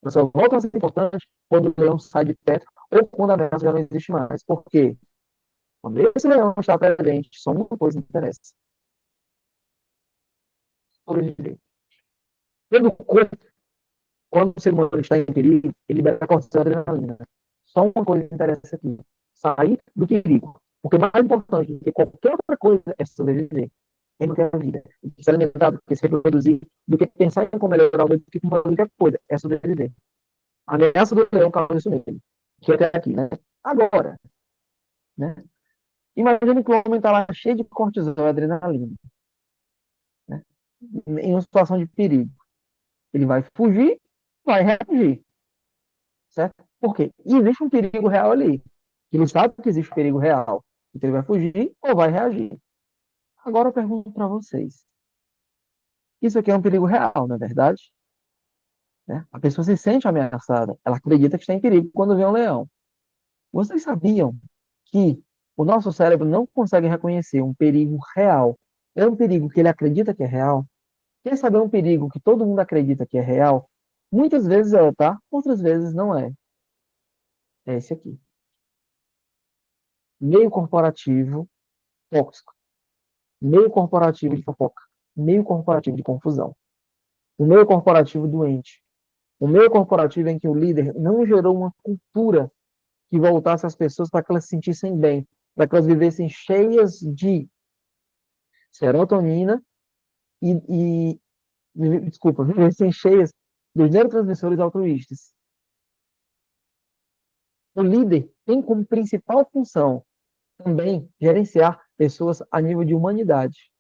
Elas só voltam a ser importantes quando o leão sai de perto ou quando a ameaça já não existe mais. Por quê? Quando esse leão está presente, só uma coisa interessa. Sobreviver. Pelo corpo. quando o ser humano está em perigo, ele libera cortisol e adrenalina. Só uma coisa interessa aqui: sair do perigo. Porque mais importante do que qualquer outra coisa é sobreviver. É manter a vida. Do que se alimentar, do que se reproduzir, do que pensar em como melhorar o do que qualquer coisa. É sobreviver. A ameaça do leão causa isso mesmo. Que até aqui, né? Agora, né? Imagina que o homem está lá cheio de cortisol e adrenalina, né? Em uma situação de perigo. Ele vai fugir, vai reagir, certo? Por quê? E existe um perigo real ali. Ele sabe que existe um perigo real. Então ele vai fugir ou vai reagir. Agora eu pergunto para vocês. Isso aqui é um perigo real, não é verdade? Né? A pessoa se sente ameaçada. Ela acredita que está em perigo quando vê um leão. Vocês sabiam que o nosso cérebro não consegue reconhecer um perigo real? É um perigo que ele acredita que é real? Quer saber um perigo que todo mundo acredita que é real? Muitas vezes é, tá? Outras vezes não é. É esse aqui. Meio corporativo tóxico. Meio corporativo de fofoca. Meio corporativo de confusão. O meio corporativo doente. O meio corporativo em que o líder não gerou uma cultura que voltasse as pessoas para que elas se sentissem bem, para que elas vivessem cheias de serotonina e desculpa, vivessem cheias dos neurotransmissores altruístas. O líder tem como principal função também gerenciar pessoas a nível de humanidade.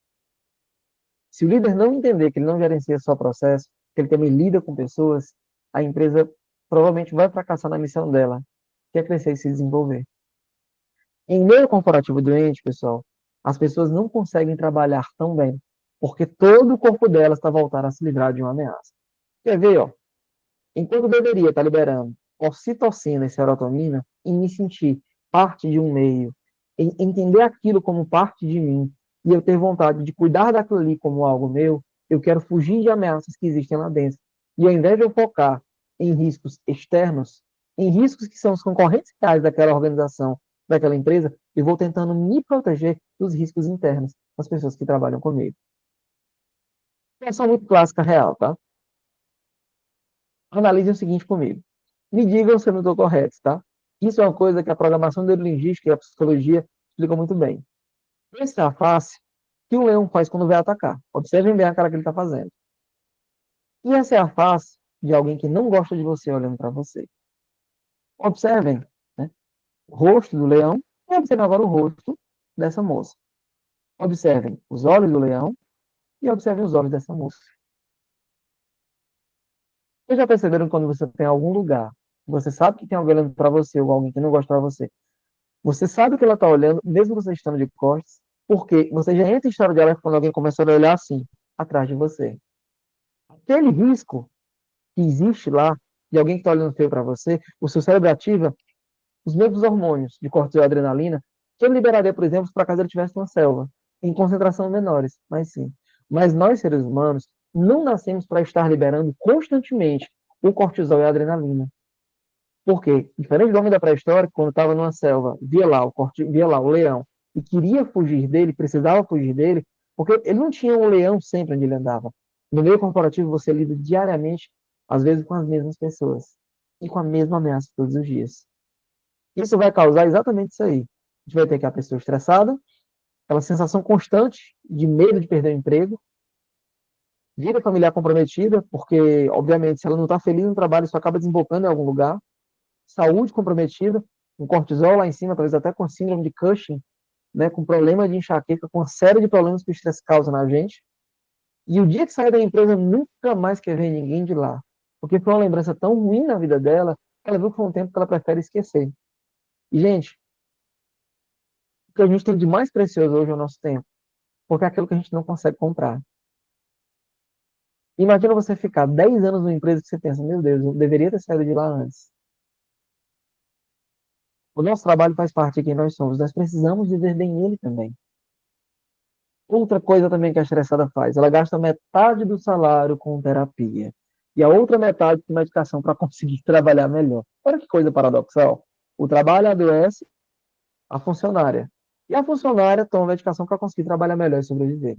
Se o líder não entender que ele não gerencia só processo, que ele também lida com pessoas, a empresa provavelmente vai fracassar na missão dela, que é crescer e se desenvolver. Em meio corporativo doente, pessoal, as pessoas não conseguem trabalhar tão bem, porque todo o corpo delas está voltado a se livrar de uma ameaça. Quer ver, ó? Enquanto eu deveria estar liberando ocitocina e serotonina e me sentir parte de um meio, entender aquilo como parte de mim, e eu ter vontade de cuidar daquilo ali como algo meu, eu quero fugir de ameaças que existem lá dentro. E ao invés de eu focar em riscos externos, em riscos que são os concorrentes reais daquela organização, daquela empresa, eu vou tentando me proteger dos riscos internos das pessoas que trabalham comigo. Essa é muito clássica real, tá? Analise o seguinte comigo. Me digam se eu não estou correto, tá? Isso é uma coisa que a programação neurolinguística e a psicologia explicam muito bem. Essa é a face que o leão faz quando vai atacar. Observem bem a cara que ele está fazendo. E essa é a face de alguém que não gosta de você olhando para você. Observem, né, o rosto do leão e observem agora o rosto dessa moça. Observem os olhos do leão e observem os olhos dessa moça. Vocês já perceberam que quando você tem algum lugar, você sabe que tem alguém olhando para você ou alguém que não gosta de você, você sabe que ela está olhando, mesmo você estando de costas, porque você já entra em estado de alerta quando alguém começa a olhar assim, atrás de você. Aquele risco que existe lá, de alguém que está olhando feio para você, o seu cérebro ativa os mesmos hormônios de cortisol e adrenalina que ele liberaria, por exemplo, para caso ele estivesse numa selva, em concentração menores, mas sim. Mas nós, seres humanos, não nascemos para estar liberando constantemente o cortisol e a adrenalina. Por quê? Diferente do homem da pré-história, quando estava numa selva, via lá o leão e queria fugir dele, precisava fugir dele, porque ele não tinha um leão sempre onde ele andava. No meio corporativo, você lida diariamente, às vezes com as mesmas pessoas e com a mesma ameaça todos os dias. Isso vai causar exatamente isso aí. A gente vai ter que a pessoa estressada, aquela sensação constante de medo de perder o emprego, vida familiar comprometida, porque, obviamente, se ela não está feliz no trabalho, isso acaba desembocando em algum lugar, saúde comprometida, um cortisol lá em cima, talvez até com síndrome de Cushing, né, com problema de enxaqueca, com uma série de problemas que o estresse causa na gente. E o dia que sai da empresa, nunca mais quer ver ninguém de lá. Porque foi uma lembrança tão ruim na vida dela, que ela viu que foi um tempo que ela prefere esquecer. E, gente, o que a gente tem de mais precioso hoje é o nosso tempo. Porque é aquilo que a gente não consegue comprar. Imagina você ficar 10 anos numa empresa que você pensa, meu Deus, eu deveria ter saído de lá antes. O nosso trabalho faz parte de quem nós somos. Nós precisamos viver bem ele também. Outra coisa também que a estressada faz, ela gasta metade do salário com terapia. E a outra metade com medicação para conseguir trabalhar melhor. Olha que coisa paradoxal. O trabalho adoece a funcionária. E a funcionária toma medicação para conseguir trabalhar melhor e sobreviver.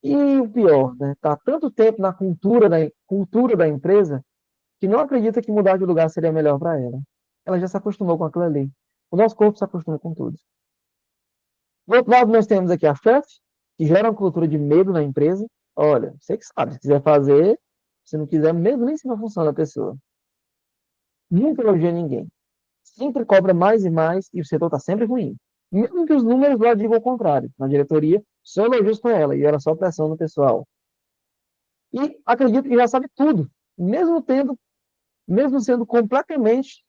E o pior, né? Tá tanto tempo na cultura da empresa que não acredita que mudar de lugar seria melhor para ela. Ela já se acostumou com aquilo ali. O nosso corpo se acostuma com tudo. Do outro lado, nós temos aqui a chefe, que gera uma cultura de medo na empresa. Olha, você que sabe, se quiser fazer, se não quiser, mesmo nem se a função da pessoa. Nunca elogia ninguém. Sempre cobra mais e mais e o setor está sempre ruim. Mesmo que os números lá digam o contrário. Na diretoria, só elogios para ela e era só pressão no pessoal. E acredito que já sabe tudo, mesmo tendo, mesmo sendo completamente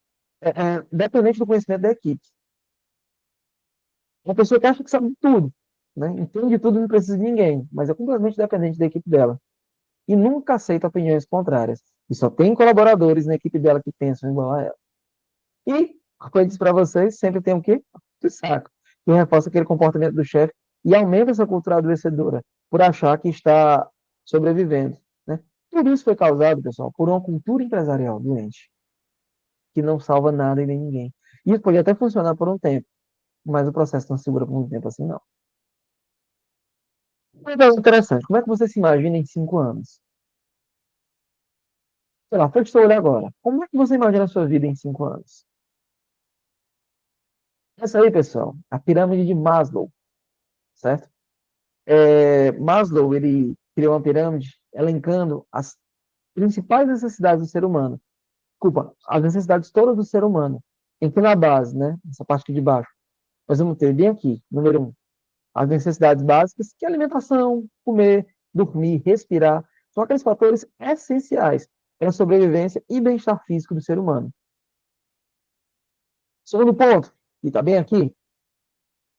dependente do conhecimento da equipe. Uma pessoa que acha que sabe tudo, né? Entende tudo, não precisa de ninguém, mas é completamente dependente da equipe dela. E nunca aceita opiniões contrárias. E só tem colaboradores na equipe dela que pensam igual a ela. E, como eu disse para vocês, sempre tem o quê? O saco. Que reforça aquele comportamento do chefe e aumenta essa cultura adoecedora por achar que está sobrevivendo, né? Tudo isso foi causado, pessoal, por uma cultura empresarial doente, que não salva nada e nem ninguém. Isso pode até funcionar por um tempo, mas o processo não segura por muito tempo assim, não. Uma interessante, como é que você se imagina em 5 anos? Sei lá, fecha o seu olho agora. Como é que você imagina a sua vida em 5 anos? Essa aí, pessoal, a pirâmide de Maslow, certo? Maslow, ele criou uma pirâmide elencando as principais necessidades do ser humano. Desculpa, as necessidades todas do ser humano. Em que na base, né? Essa parte aqui de baixo. Nós vamos ter bem aqui, número um, as necessidades básicas, que é alimentação, comer, dormir, respirar. São aqueles fatores essenciais para a sobrevivência e bem-estar físico do ser humano. Segundo ponto, que está bem aqui,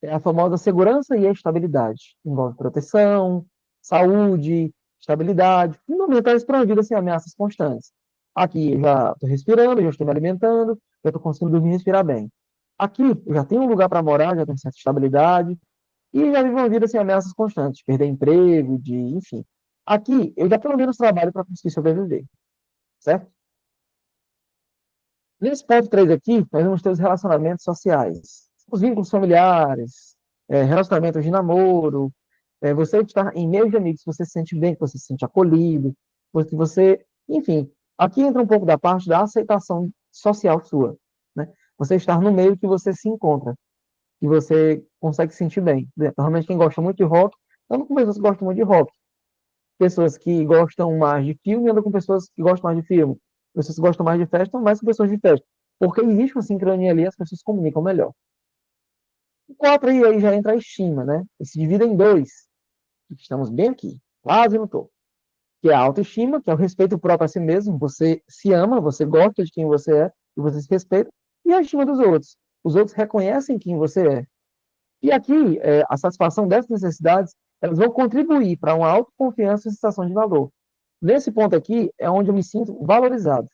é a famosa segurança e a estabilidade. Envolve proteção, saúde, estabilidade, fundamentais para a vida sem ameaças constantes. Aqui eu já estou respirando, já estou me alimentando, já estou conseguindo dormir e respirar bem. Aqui eu já tenho um lugar para morar, já tenho certa estabilidade e já vivo uma vida sem ameaças constantes, de perder emprego, enfim. Aqui eu já pelo menos trabalho para conseguir sobreviver, certo? Nesse ponto 3 aqui, nós vamos ter os relacionamentos sociais, os vínculos familiares, relacionamentos de namoro, você estar em meio de amigos, você se sente bem, que você se sente acolhido, enfim, aqui entra um pouco da parte da aceitação social sua, né? Você estar no meio que você se encontra, que você consegue se sentir bem. Normalmente quem gosta muito de rock, anda com pessoas que gostam muito de rock. Pessoas que gostam mais de filme, andam com pessoas que gostam mais de filme. Pessoas que gostam mais de festa, andam mais com pessoas de festa. Porque existe uma sincronia ali, as pessoas comunicam melhor. O 4 aí já entra a estima, né? E se divide em dois. Estamos bem aqui, quase no topo. Que é a autoestima, que é o respeito próprio a si mesmo. Você se ama, você gosta de quem você é, e você se respeita. E a estima dos outros. Os outros reconhecem quem você é. E aqui, a satisfação dessas necessidades, elas vão contribuir para uma autoconfiança e sensação de valor. Nesse ponto aqui, é onde eu me sinto valorizado,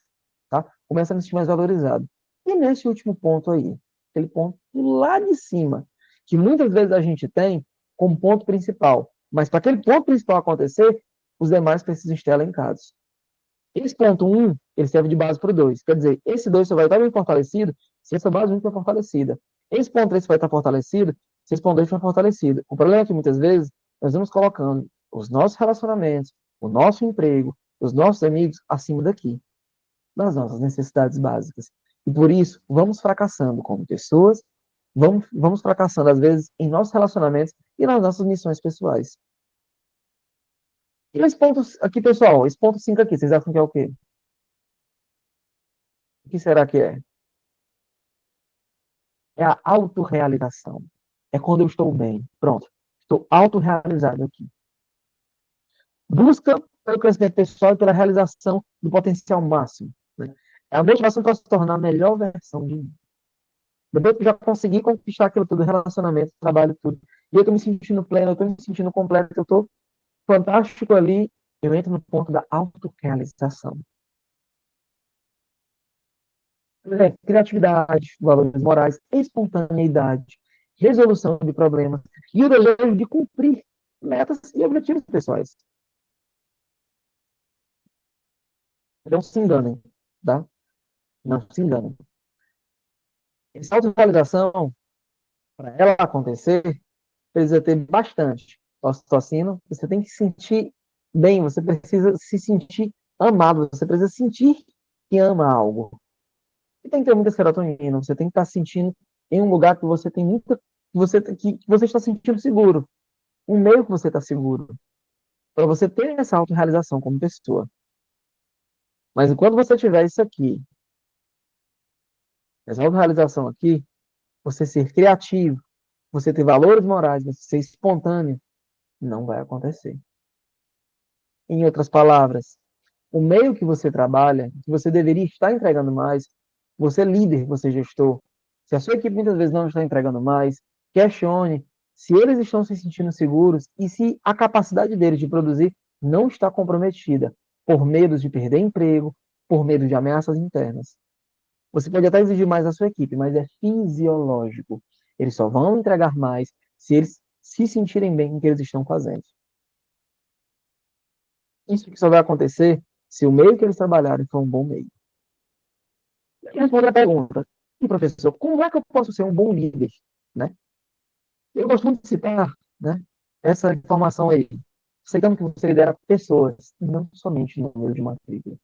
tá? Começo a me sentir mais valorizado. E nesse último ponto aí, aquele ponto lá de cima, que muitas vezes a gente tem como ponto principal, mas para aquele ponto principal acontecer, os demais precisam estar elencados. Esse ponto um, ele serve de base para o 2. Quer dizer, esse 2 só vai estar bem fortalecido se essa base 1 for fortalecida. Esse ponto 3 vai estar fortalecido se esse ponto 2 for fortalecido. O problema é que muitas vezes nós vamos colocando os nossos relacionamentos, o nosso emprego, os nossos amigos acima daqui, das nossas necessidades básicas. E por isso, vamos fracassando como pessoas, vamos fracassando às vezes em nossos relacionamentos e nas nossas missões pessoais. E esse ponto aqui, pessoal, esse ponto 5 aqui, vocês acham que é o quê? O que será que é? É a autorrealização. É quando eu estou bem. Pronto. Estou autorrealizado aqui. Busca pelo crescimento pessoal e pela realização do potencial máximo. Né? É a motivação para se tornar a melhor versão de mim. Depois que eu já consegui conquistar aquilo tudo, relacionamento, trabalho, tudo. E eu estou me sentindo pleno, eu estou me sentindo completo, eu estou fantástico ali. Eu entro no ponto da autorrealização. Criatividade, valores morais, espontaneidade, resolução de problemas e o desejo de cumprir metas e objetivos pessoais. Não se enganem, tá? Não se enganem. Essa autovalidação, para ela acontecer, precisa ter bastante. ocitocina, você tem que se sentir bem, você precisa se sentir amado, você precisa sentir que ama algo. E tem que ter muita serotonina, você tem que estar sentindo em um lugar que você tem muita, que você está sentindo seguro, um meio que você está seguro, para você ter essa autorrealização como pessoa. Mas enquanto você tiver isso aqui, essa autorrealização aqui, você ser criativo, você ter valores morais, você ser espontâneo, não vai acontecer. Em outras palavras, o meio que você trabalha, que você deveria estar entregando mais, você é líder, você é gestor. Se a sua equipe muitas vezes não está entregando mais, questione se eles estão se sentindo seguros e se a capacidade deles de produzir não está comprometida por medo de perder emprego, por medo de ameaças internas. Você pode até exigir mais da sua equipe, mas é fisiológico. Eles só vão entregar mais se eles se sentirem bem com o que eles estão fazendo. Isso que só vai acontecer se o meio que eles trabalharem for um bom meio. E responder a pergunta, e professor, como é que eu posso ser um bom líder? Né? Eu costumo citar, né, essa informação aí, aceitando que você lidera pessoas, não somente número de matrícula.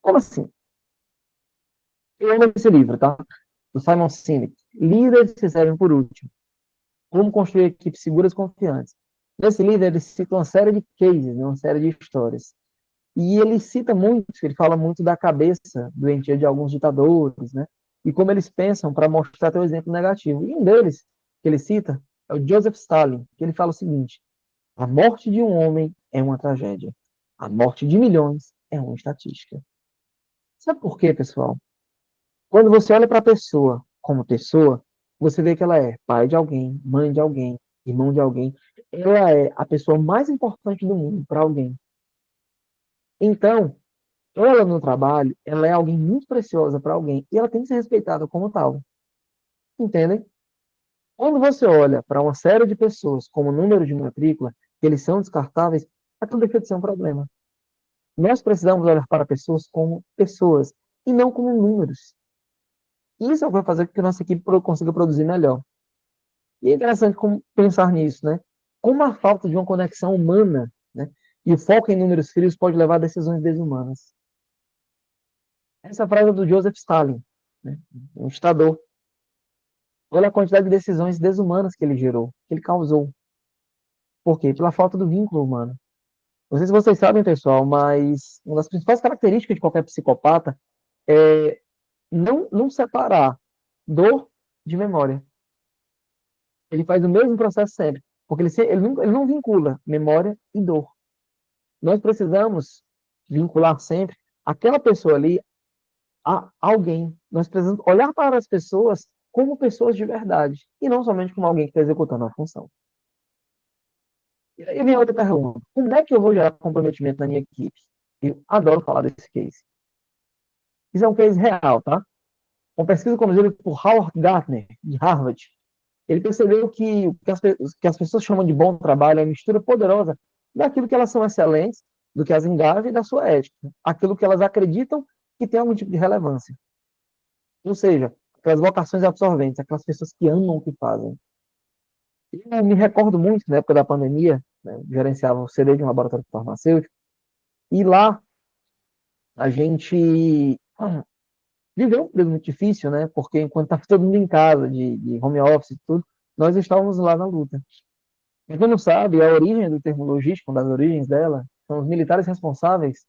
Como assim? Eu amo esse livro, tá? Do Simon Sinek. Líderes se servem por último. Como construir equipes seguras e confiantes. Nesse livro, ele cita uma série de cases, né, uma série de histórias. E ele cita muito, ele fala muito da cabeça doentia de alguns ditadores, né? E como eles pensam para mostrar até o exemplo negativo. E um deles, que ele cita, é o Joseph Stalin, que ele fala o seguinte: a morte de um homem é uma tragédia. A morte de milhões é uma estatística. Sabe por quê, pessoal? Quando você olha para a pessoa como pessoa, você vê que ela é pai de alguém, mãe de alguém, irmão de alguém. Ela é a pessoa mais importante do mundo para alguém. Então, ela no trabalho, ela é alguém muito preciosa para alguém e ela tem que ser respeitada como tal. Entendem? Quando você olha para uma série de pessoas como número de matrícula, que eles são descartáveis, aquilo deixa de ser um problema. Nós precisamos olhar para pessoas como pessoas e não como números. Isso é o que vai fazer com que a nossa equipe consiga produzir melhor. E é interessante pensar nisso, né? Como a falta de uma conexão humana, né, e o foco em números frios pode levar a decisões desumanas. Essa frase é do Joseph Stalin, né, um ditador. Olha a quantidade de decisões desumanas que ele gerou, que ele causou. Por quê? Pela falta do vínculo humano. Não sei se vocês sabem, pessoal, mas uma das principais características de qualquer psicopata é não separar dor de memória. Ele faz o mesmo processo sempre, porque ele não vincula memória e dor. Nós precisamos vincular sempre aquela pessoa ali a alguém. Nós precisamos olhar para as pessoas como pessoas de verdade, e não somente como alguém que está executando a função. E aí vem outra pergunta: como é que eu vou gerar comprometimento na minha equipe? Eu adoro falar desse case. Isso é um case real, tá? Uma pesquisa conduzida por Howard Gardner, de Harvard. Ele percebeu que o que as pessoas chamam de bom trabalho é uma mistura poderosa daquilo que elas são excelentes, do que as engaja e da sua ética. Aquilo que elas acreditam que tem algum tipo de relevância. Ou seja, aquelas vocações absorventes, aquelas pessoas que amam o que fazem. Eu me recordo muito, na época da pandemia, né, gerenciava o CD de um laboratório farmacêutico, e lá a gente viveu um período muito difícil, né? Porque enquanto estava todo mundo em casa, de home office e tudo, nós estávamos lá na luta. Para quem não sabe, a origem do termo logística, uma das origens dela, são os militares responsáveis,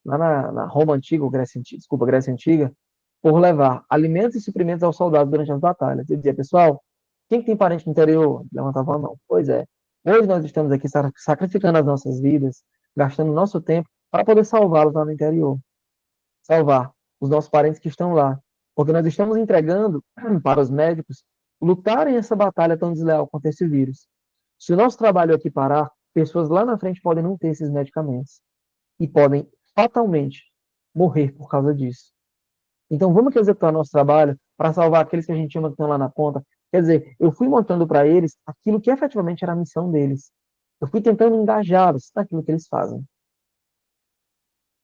lá na Roma Antiga, ou Grécia Antiga, desculpa, Grécia Antiga, por levar alimentos e suprimentos aos soldados durante as batalhas. Ele dizia, pessoal, quem tem parente no interior? Levantava a mão. Pois é. Hoje nós estamos aqui sacrificando as nossas vidas, gastando nosso tempo para poder salvá-los lá no interior. Salvar os nossos parentes que estão lá. Porque nós estamos entregando para os médicos lutarem essa batalha tão desleal contra esse vírus. Se o nosso trabalho aqui parar, pessoas lá na frente podem não ter esses medicamentos e podem fatalmente morrer por causa disso. Então vamos executar nosso trabalho para salvar aqueles que a gente ama que estão lá na ponta. Quer dizer, eu fui mostrando para eles aquilo que efetivamente era a missão deles. Eu fui tentando engajá-los naquilo que eles fazem.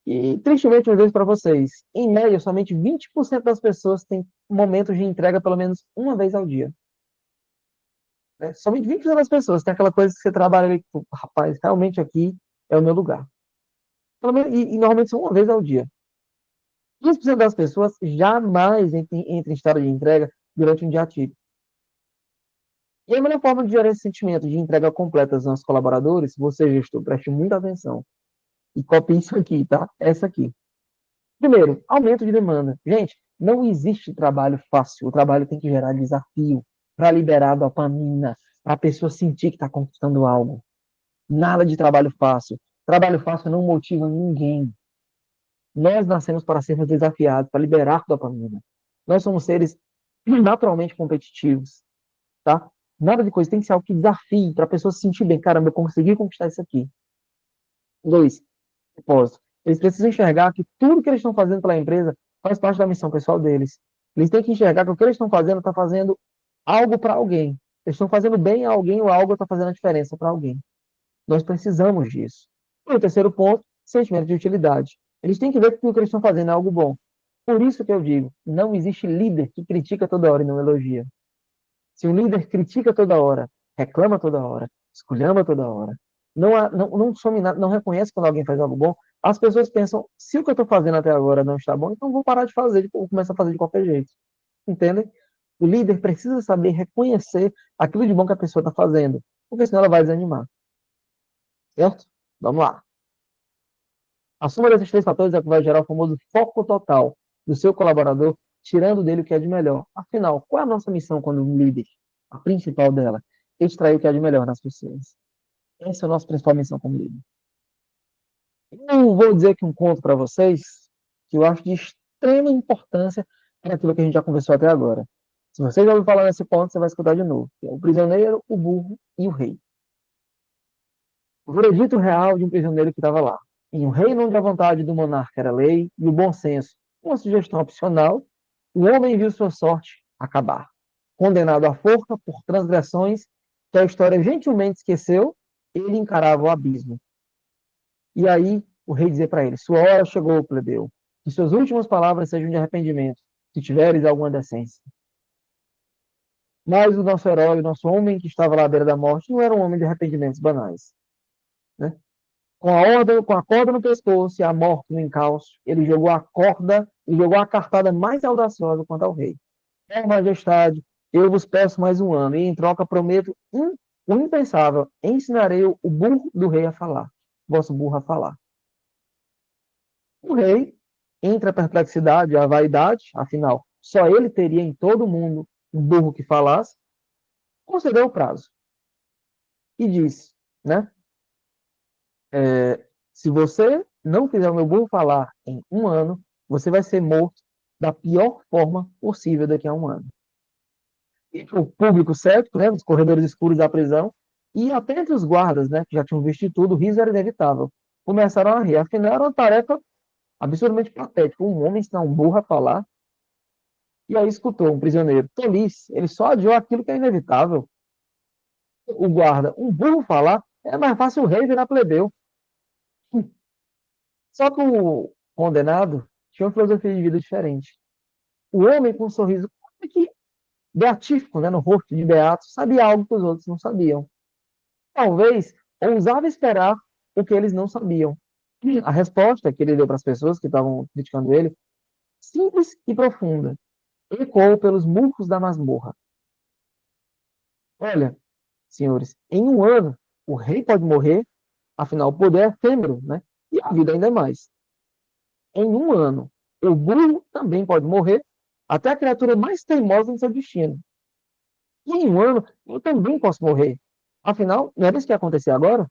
E tristemente eu digo para vocês, em média, somente 20% das pessoas têm momentos de entrega pelo menos uma vez ao dia. né? Somente 20% das pessoas tem aquela coisa que você trabalha ali, tipo, rapaz, realmente aqui é o meu lugar. Pelo menos, e normalmente são uma vez ao dia. 15% das pessoas jamais entram em estado de entrega durante um dia ativo. E a melhor forma de gerar esse sentimento de entrega completa aos nossos colaboradores, você, gestor, preste muita atenção. E copie isso aqui, tá? Essa aqui. Primeiro, aumento de demanda. Gente, não existe trabalho fácil. O trabalho tem que gerar desafio para liberar dopamina, para a pessoa sentir que está conquistando algo. Nada de trabalho fácil. Trabalho fácil não motiva ninguém. Nós nascemos para sermos desafiados, para liberar dopamina. Nós somos seres naturalmente competitivos, tá? Nada de coisa, tem que ser algo que desafie, para a pessoa se sentir bem. Caramba, eu consegui conquistar isso aqui. Dois, propósito. Eles precisam enxergar que tudo que eles estão fazendo pela empresa faz parte da missão pessoal deles. Eles têm que enxergar que o que eles estão fazendo está fazendo algo para alguém. Eles estão fazendo bem a alguém ou algo está fazendo a diferença para alguém. Nós precisamos disso. E o terceiro ponto, sentimento de utilidade. Eles têm que ver que o que eles estão fazendo é algo bom. Por isso que eu digo, não existe líder que critica toda hora e não elogia. Se um líder critica toda hora, reclama toda hora, esculhamba toda hora, não some nada, não reconhece quando alguém faz algo bom, as pessoas pensam, se o que eu estou fazendo até agora não está bom, então vou parar de fazer, vou começar a fazer de qualquer jeito. Entendem? O líder precisa saber reconhecer aquilo de bom que a pessoa está fazendo, porque senão ela vai desanimar. Certo? Vamos lá. A soma desses três fatores é que vai gerar o famoso foco total do seu colaborador, tirando dele o que é de melhor. Afinal, qual é a nossa missão quando um líder? A principal dela, extrair o que é de melhor nas pessoas. Essa é a nossa principal missão como líder. Eu vou dizer aqui um conto para vocês que eu acho de extrema importância para aquilo que a gente já conversou até agora. Se você já ouviu falar nesse ponto, você vai escutar de novo. Que é o prisioneiro, o burro e o rei. O veredito real de um prisioneiro que estava lá. Em um reino onde a vontade do monarca era lei e o bom senso, uma sugestão opcional, o homem viu sua sorte acabar. Condenado à forca por transgressões que a história gentilmente esqueceu, ele encarava o abismo. E aí o rei dizia para ele: sua hora chegou, plebeu. Que suas últimas palavras sejam de arrependimento, se tiveres alguma decência. Mas o nosso herói, o nosso homem que estava lá à beira da morte, não era um homem de arrependimentos banais. Né? Com a corda no pescoço e a morte no encalço, ele jogou a corda e jogou a cartada mais audaciosa contra o rei. É, majestade, eu vos peço mais um ano, e em troca prometo o impensável, ensinarei o burro do rei a falar, vosso burro a falar. O rei, entre a perplexidade e a vaidade, afinal, só ele teria em todo o mundo um burro que falasse, concedeu o prazo e disse, né? Se você não fizer o meu burro falar em um ano, você vai ser morto da pior forma possível daqui a um ano. E o público cético, né, nos corredores escuros da prisão, e até entre os guardas, né, que já tinham visto de tudo, o riso era inevitável. Começaram a rir. Afinal, era uma tarefa absurdamente patética. Um homem ensinar um burro a falar. E aí escutou um prisioneiro. Tolice, ele só adiou aquilo que é inevitável. O guarda, um burro falar, é mais fácil o rei virar plebeu. Só que o condenado tinha uma filosofia de vida diferente. O homem com um sorriso que beatífico, né, no rosto de Beato, sabia algo que os outros não sabiam. Talvez ousava esperar o que eles não sabiam. A resposta que ele deu para as pessoas que estavam criticando ele, simples e profunda, ecoou pelos murros da masmorra. Olha, senhores, em um ano, o rei pode morrer, afinal, o poder é efêmero, né? E a vida ainda é mais. Em um ano, o burro também pode morrer, até a criatura mais teimosa no seu destino. E em um ano, eu também posso morrer. Afinal, não era isso que ia acontecer agora?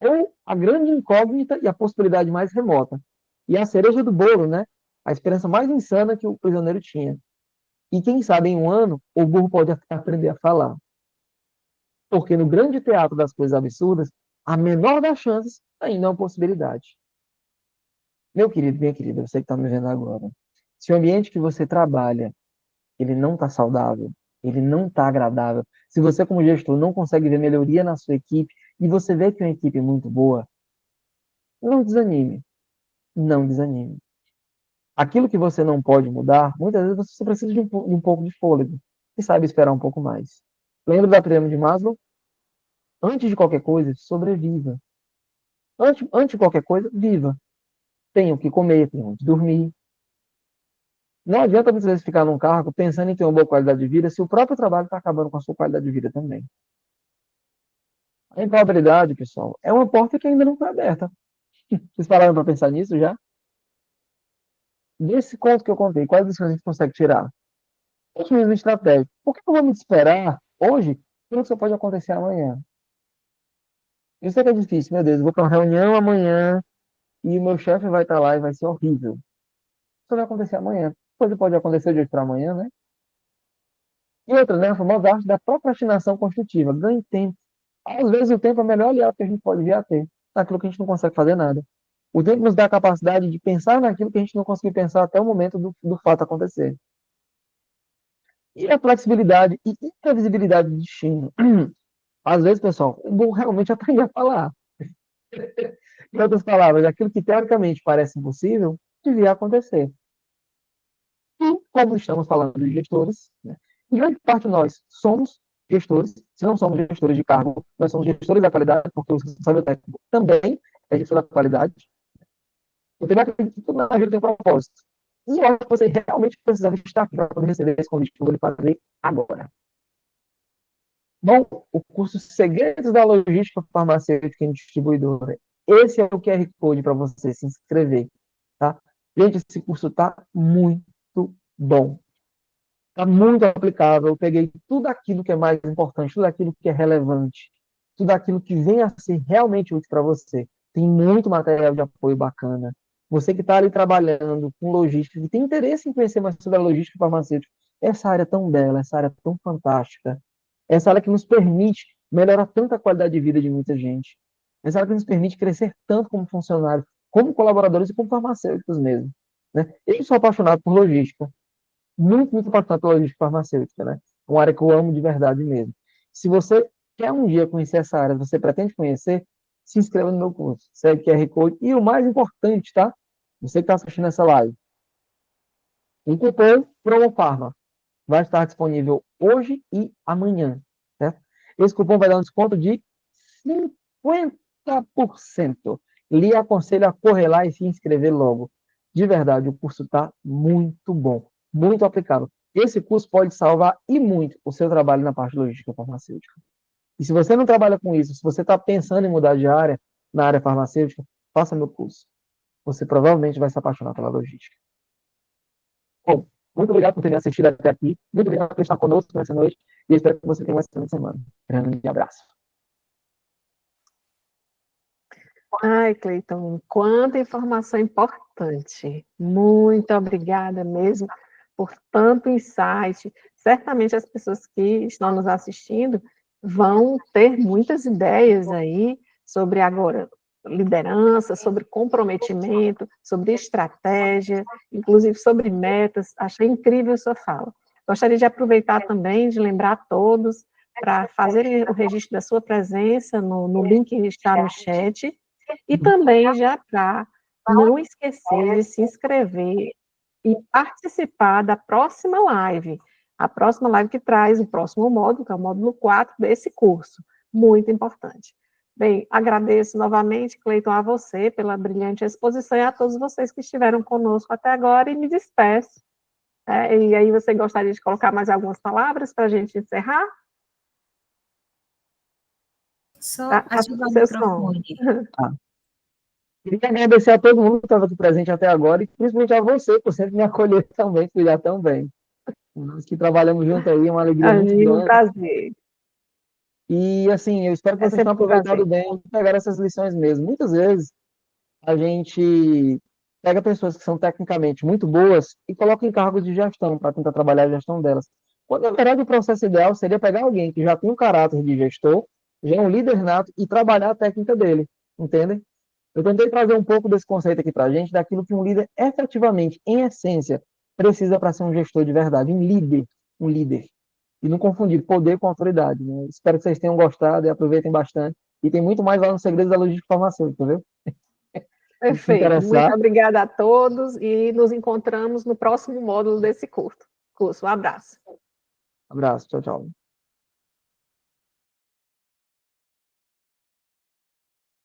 Ou a grande incógnita e a possibilidade mais remota. E a cereja do bolo, né? A esperança mais insana que o prisioneiro tinha. E quem sabe em um ano, o burro pode aprender a falar. Porque no grande teatro das coisas absurdas, a menor das chances ainda é uma possibilidade. Meu querido, minha querida, você que está me vendo agora, se o ambiente que você trabalha, ele não está saudável, ele não está agradável, se você como gestor não consegue ver melhoria na sua equipe e você vê que é uma equipe muito boa, não desanime, não desanime. Aquilo que você não pode mudar, muitas vezes você precisa de um pouco de fôlego e sabe esperar um pouco mais. Lembra da pirâmide de Maslow? Antes de qualquer coisa, sobreviva. Antes de qualquer coisa, viva. Tenho que comer, tenho que dormir. Não adianta muitas vezes ficar num cargo pensando em ter uma boa qualidade de vida se o próprio trabalho está acabando com a sua qualidade de vida também. A empregabilidade, pessoal, é uma porta que ainda não foi aberta. Vocês pararam para pensar nisso já? Desse conto que eu contei, quais lições a gente consegue tirar? Otimismo estratégico. Por que eu vou me desesperar hoje pelo que só pode acontecer amanhã? Eu sei que é difícil, meu Deus, eu vou para uma reunião amanhã e o meu chefe vai estar lá e vai ser horrível. Isso vai acontecer amanhã. Coisa pode acontecer de hoje para amanhã, né? E outra, né? A famosa arte da procrastinação construtiva. Ganhe tempo. Às vezes o tempo é o melhor aliado que a gente pode vir a ter. Naquilo que a gente não consegue fazer nada. O tempo nos dá a capacidade de pensar naquilo que a gente não conseguiu pensar até o momento do fato acontecer. E a flexibilidade e imprevisibilidade do destino. Às vezes, pessoal, é bom realmente aprender a falar. Em outras palavras, aquilo que teoricamente parece impossível, devia acontecer. E, como estamos falando de gestores, né, grande parte de nós somos gestores, se não somos gestores de cargo, nós somos gestores da qualidade, porque o responsável técnico também é gestor da qualidade. Eu também acredito que tudo na vida tem um propósito. E eu acho que você realmente precisava estar aqui para poder receber esse convite que eu vou lhe fazer agora. Bom, o curso Segredos da Logística Farmacêutica e Distribuidora. Esse é o QR Code para você se inscrever, tá? Gente, esse curso está muito bom. Está muito aplicável. Eu peguei tudo aquilo que é mais importante, tudo aquilo que é relevante, tudo aquilo que vem a ser realmente útil para você. Tem muito material de apoio bacana. Você que está ali trabalhando com logística, e tem interesse em conhecer mais sobre a logística farmacêutica, essa área tão bela, essa área tão fantástica, essa área que nos permite melhorar tanto a qualidade de vida de muita gente, essa área que nos permite crescer tanto como funcionários, como colaboradores e como farmacêuticos mesmo. Né? Eu sou apaixonado por logística, muito apaixonado pela logística farmacêutica, né? Uma área que eu amo de verdade mesmo. Se você quer um dia conhecer essa área, você pretende conhecer, se inscreva no meu curso. Segue o QR Code. E o mais importante, tá? Você que está assistindo essa live, o cupom PROMOFARMA vai estar disponível hoje e amanhã, certo? Esse cupom vai dar um desconto de 50%. Lhe aconselho a correr lá e se inscrever logo. De verdade, o curso está muito bom, muito aplicável. Esse curso pode salvar e muito o seu trabalho na parte logística farmacêutica. E se você não trabalha com isso, se você está pensando em mudar de área, na área farmacêutica, faça meu curso. Você provavelmente vai se apaixonar pela logística. Bom, muito obrigado por ter me assistido até aqui. Muito obrigado por estar conosco nessa noite. E espero que você tenha uma excelente semana. Grande abraço. Ai, Cleiton, quanta informação importante. Muito obrigada mesmo por tanto insight. Certamente as pessoas que estão nos assistindo vão ter muitas ideias aí sobre agora liderança, sobre comprometimento, sobre estratégia, inclusive sobre metas. Achei incrível a sua fala. Gostaria de aproveitar também de lembrar a todos para fazerem o registro da sua presença no link que está no chat. E também já para não esquecer de se inscrever e participar da próxima live. A próxima live que traz o próximo módulo, que é o módulo 4 desse curso. Muito importante. Bem, agradeço novamente, Cleiton, a você pela brilhante exposição e a todos vocês que estiveram conosco até agora e me despeço. E aí, você gostaria de colocar mais algumas palavras para a gente encerrar? Só ativar o seu microfone. Ah. Queria agradecer a todo mundo que estava aqui presente até agora e principalmente a você por sempre me acolher também, cuidar tão bem. Nós que trabalhamos junto aí, é uma alegria muito Imagina, um grande. prazer. E, assim, eu espero que vocês tenham aproveitado bem e pegaram essas lições mesmo. Muitas vezes a gente pega pessoas que são tecnicamente muito boas e coloca em cargos de gestão para tentar trabalhar a gestão delas. Quando, na verdade, o processo ideal seria pegar alguém que já tem um caráter de gestor, já é um líder nato e trabalhar a técnica dele, entendem? Eu tentei trazer um pouco desse conceito aqui para a gente, daquilo que um líder efetivamente, em essência, precisa para ser um gestor de verdade, um líder, um líder. E não confundir poder com autoridade. Né? Espero que vocês tenham gostado e aproveitem bastante. E tem muito mais lá no Segredos da Logística Farmacêutica, viu? Perfeito. Muito obrigada a todos e nos encontramos no próximo módulo desse curso. Um abraço. Abraço. Tchau, tchau.